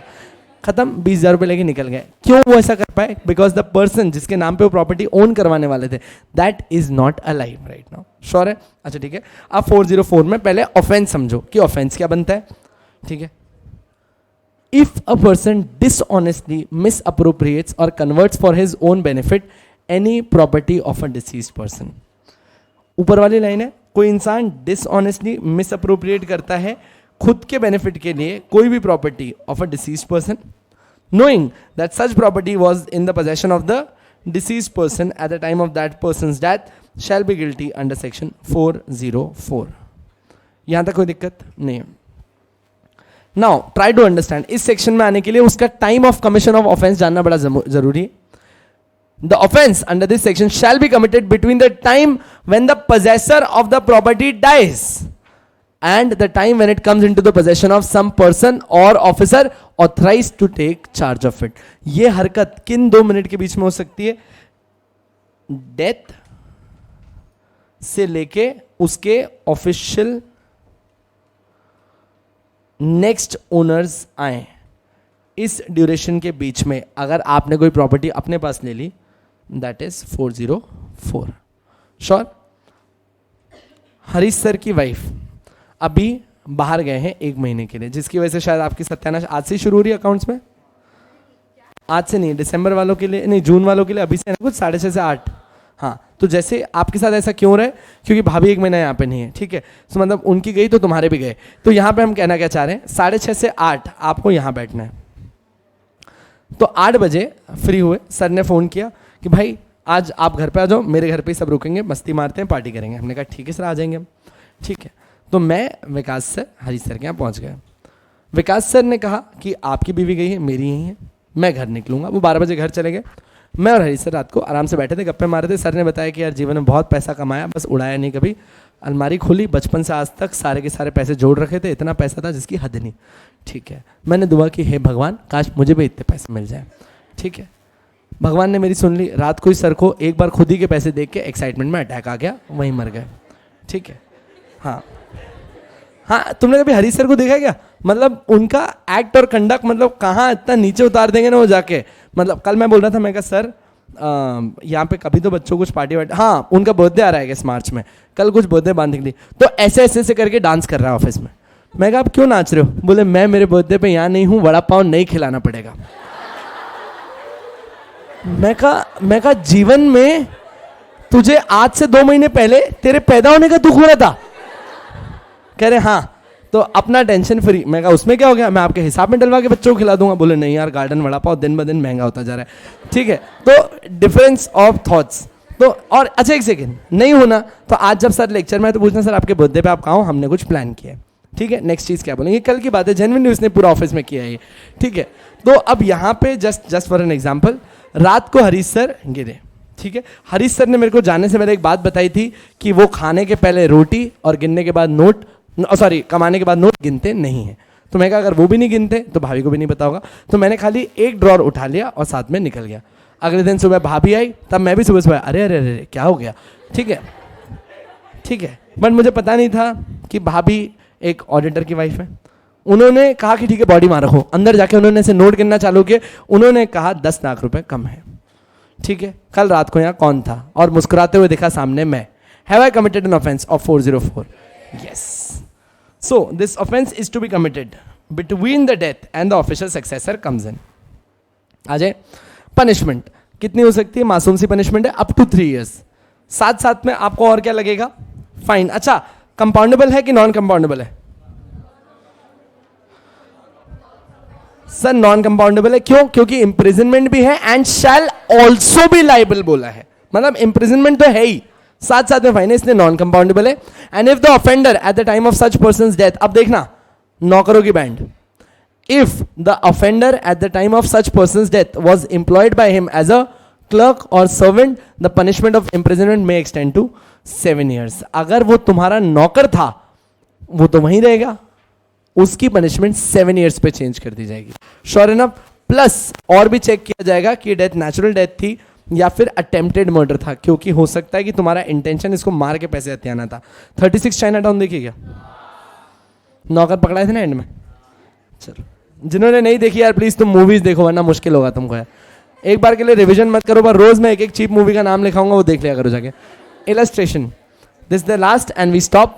खत्म, 20,000 रुपये लेके निकल गए। क्यों वो ऐसा कर पाए? बिकॉज द पर्सन जिसके नाम पे वो प्रॉपर्टी ओन करवाने वाले थे, that is not alive right now. Sure है? अच्छा ठीक है। अब 404 में पहले ऑफेंस समझो कि ऑफेंस क्या बनता है। ठीक है, इफ अ पर्सन डिसऑनेस्टली मिसअप्रोप्रिएट्स और converts for his own benefit any property of a deceased person. ऊपर वाली लाइन है, कोई इंसान डिसऑनेस्टली मिसअप्रोप्रिएट करता है खुद के बेनिफिट के लिए कोई भी property of a deceased person, knowing that such property was in the possession of the deceased person at the time of that person's death shall be guilty under section 404। यहां तक कोई दिक्कत नहीं है। नाउ ट्राई टू अंडरस्टैंड, इस सेक्शन में आने के लिए उसका time of commission of offence जानना बड़ा जरूरी है। The offense under this section shall be committed between the time when the possessor of the property dies and the time when it comes into the possession of some person or officer authorized to take charge of it। ये हरकत किन 2 मिनट के बीच में हो सकती है? डेथ से लेके उसके ऑफिशियल नेक्स्ट ओनर्स आए, इस ड्यूरेशन के बीच में अगर आपने कोई प्रॉपर्टी अपने पास ले ली, that is 404। Sure? Harish sir की वाइफ अभी बाहर गए हैं 1 महीने के लिए, जिसकी वजह से शायद आपकी सत्यानाश आज से शुरू हो रही है अकाउंट्स में। आज से नहीं, दिसंबर वालों के लिए नहीं, जून वालों के लिए अभी से कुछ 6:30 से 8। हाँ, तो जैसे आपके साथ ऐसा क्यों रहा है? क्योंकि भाभी 1 महीना यहाँ पे नहीं है। ठीक है, तो मतलब उनकी गई तो तुम्हारे भी गए। तो यहाँ पे हम कहना क्या चाह रहे हैं, 6:30 से 8 आपको यहाँ बैठना है। तो 8 बजे फ्री हुए, सर ने फ़ोन किया कि भाई आज आप घर पे आ जाओ, मेरे घर पे ही सब रुकेंगे, मस्ती मारते हैं, पार्टी करेंगे। हमने कहा ठीक है सर, आ जाएंगे हम। ठीक है, तो मैं विकास सर, हरीश सर के यहाँ पहुँच गया। विकास सर ने कहा कि आपकी बीवी गई है, मेरी यही है, मैं घर निकलूँगा। वो 12 बजे घर चले गए। मैं और हरीश सर रात को आराम से बैठे थे, गप्पे मारे थे। सर ने बताया कि यार जीवन में बहुत पैसा कमाया, बस उड़ाया नहीं कभी। अलमारी खोली, बचपन से आज तक सारे के सारे पैसे जोड़ रखे थे, इतना पैसा था जिसकी हद नहीं। ठीक है, मैंने दुआ की, हे भगवान काश मुझे भी इतने पैसे मिल जाए। ठीक है, भगवान ने मेरी सुन ली, रात को ही सर को एक बार खुद ही के पैसे देख के एक्साइटमेंट में अटैक आ गया, वहीं मर गए। ठीक है, हाँ हाँ, तुमने कभी हरीश सर को देखा क्या? मतलब उनका एक्ट और कंडक्ट, मतलब कहाँ इतना नीचे उतार देंगे ना वो जाके। मतलब कल मैं बोल रहा था, मैं कहा सर यहाँ पे कभी तो बच्चों कुछ पार्टी वार्टी, हाँ उनका बर्थडे आ रहा है इस मार्च में, कल कुछ बर्थडे बांधने के लिए, तो ऐसे ऐसे ऐसे करके डांस कर रहा है ऑफिस में। मैं कहा आप क्यों नाच रहे हो? बोले मैं मेरे बर्थडे पे यहाँ नहीं हूँ, वड़ा पाव नहीं खिलाना पड़ेगा। मैं कहा जीवन में तुझे आज से 2 महीने पहले तेरे पैदा होने का दुख हो रहा था? कह रहे हाँ, तो अपना टेंशन फ्री। मैं कहा उसमें क्या हो गया, मैं आपके हिसाब में डलवा के बच्चों को खिला दूंगा। बोले नहीं यार, गार्डन वड़ा पाव दिन ब दिन महंगा होता जा रहा है। ठीक है, तो डिफरेंस ऑफ थॉट्स। तो और अच्छा एक सेकेंड, नहीं होना तो आज जब सर लेक्चर में तो पूछना सर आपके बर्थडे पे आप कहाँ हो, हमने कुछ प्लान किया है। ठीक है, नेक्स्ट चीज़ क्या बोलेंगे, कल की बात है, जेन्युइनली उसने पूरा ऑफिस में किया है ये। ठीक है, तो अब यहाँ पे जस्ट फॉर एन एग्जाम्पल, रात को हरीश सर गिरे। ठीक है, हरीश सर ने मेरे को जाने से पहले एक बात बताई थी कि वो खाने के पहले रोटी और गिनने के बाद नोट, सॉरी कमाने के बाद नोट गिनते नहीं है। तो मैं कहा अगर वो भी नहीं गिनते तो भाभी को भी नहीं पता होगा। तो मैंने खाली एक ड्रॉर उठा लिया और साथ में निकल गया। अगले दिन सुबह भाभी आई, तब मैं भी सुबह सुबह अरे अरे अरे क्या हो गया। ठीक है, ठीक है, बट मुझे पता नहीं था कि भाभी एक ऑडिटर की वाइफ है। उन्होंने कहा कि ठीक है बॉडी मार रखो, अंदर जाके उन्होंने ऐसे नोट गिनना चालू किए। उन्होंने कहा 10 लाख रुपए कम है। ठीक है, कल रात को यहाँ कौन था और मुस्कुराते हुए दिखा सामने मैं। Have I committed an offence of 404? Yes. So this offense is to be committed between the death and the official successor comes in. आ जाए, पनिशमेंट कितनी हो सकती है? मासूम सी पनिशमेंट है, अप टू 3 years। साथ साथ में आपको और क्या लगेगा? फाइन। अच्छा, कंपाउंडेबल है कि नॉन कंपाउंडेबल है? सर नॉन कंपाउंडेबल है, क्यों? क्योंकि इंप्रिजनमेंट भी है and shall also be liable बोला है, मतलब इंप्रिजनमेंट तो है ही, साथ साथ में फाइन है, इसलिए नॉन कंपाउंडेबल है। And if the offender at the time of such person's death, अब देखना नौकरों की band, if the offender at the time of such person's death was employed by him as a clerk or servant, the punishment of imprisonment may extend to 7 years। अगर वो तुम्हारा नौकर था वो तो वहीं रहेगा, उसकी पनिशमेंट 7 years पे चेंज कर दी जाएगी। श्योर इनफ, प्लस और भी चेक किया जाएगा कि डेथ नेचुरल डेथ थी या फिर अटेम्प्टेड मर्डर था, क्योंकि हो सकता है कि तुम्हारा इंटेंशन इसको मार के पैसे हथियाना था। 36 चाइना टाउन देखिए क्या, नौकर पकड़ाए थे ना एंड में। चलो, जिन्होंने नहीं देखी यार प्लीज तुम मूवीज देखो, वरना मुश्किल होगा तुमको यार। एक बार के लिए रिवीजन मत करो, पर रोज मैं एक एक चीप मूवी का नाम लिखाऊंगा, वो देख लिया करो जाके। Illustration, this the last and we stop.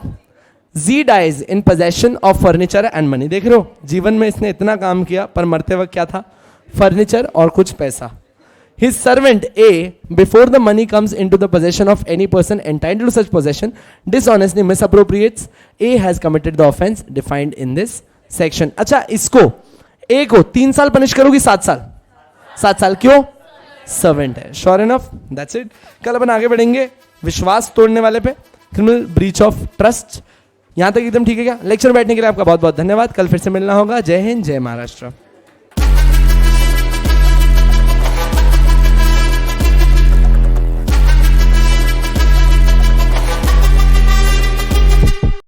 G dies in possession of furniture and money. देख रहे हो, जीवन में इसने इतना काम किया पर मरते वक्त क्या था? फर्नीचर और कुछ पैसा। His servant A, before the money comes into the possession of any person entitled to such possession, dishonestly misappropriates. A has committed the offense defined in this section. अच्छा, इसको A को 3 साल पनिश करोगी? 7 साल? 7 साल क्यों? सर्वेंट है। Sure enough, that's it. कल अपन आगे बढ़ेंगे विश्वास तोड़ने वाले पे, क्रिमिनल ब्रीच ऑफ ट्रस्ट। यहां तक एकदम ठीक है क्या? लेक्चर बैठने के लिए आपका बहुत बहुत धन्यवाद। कल फिर से मिलना होगा। जय हिंद, जय महाराष्ट्र।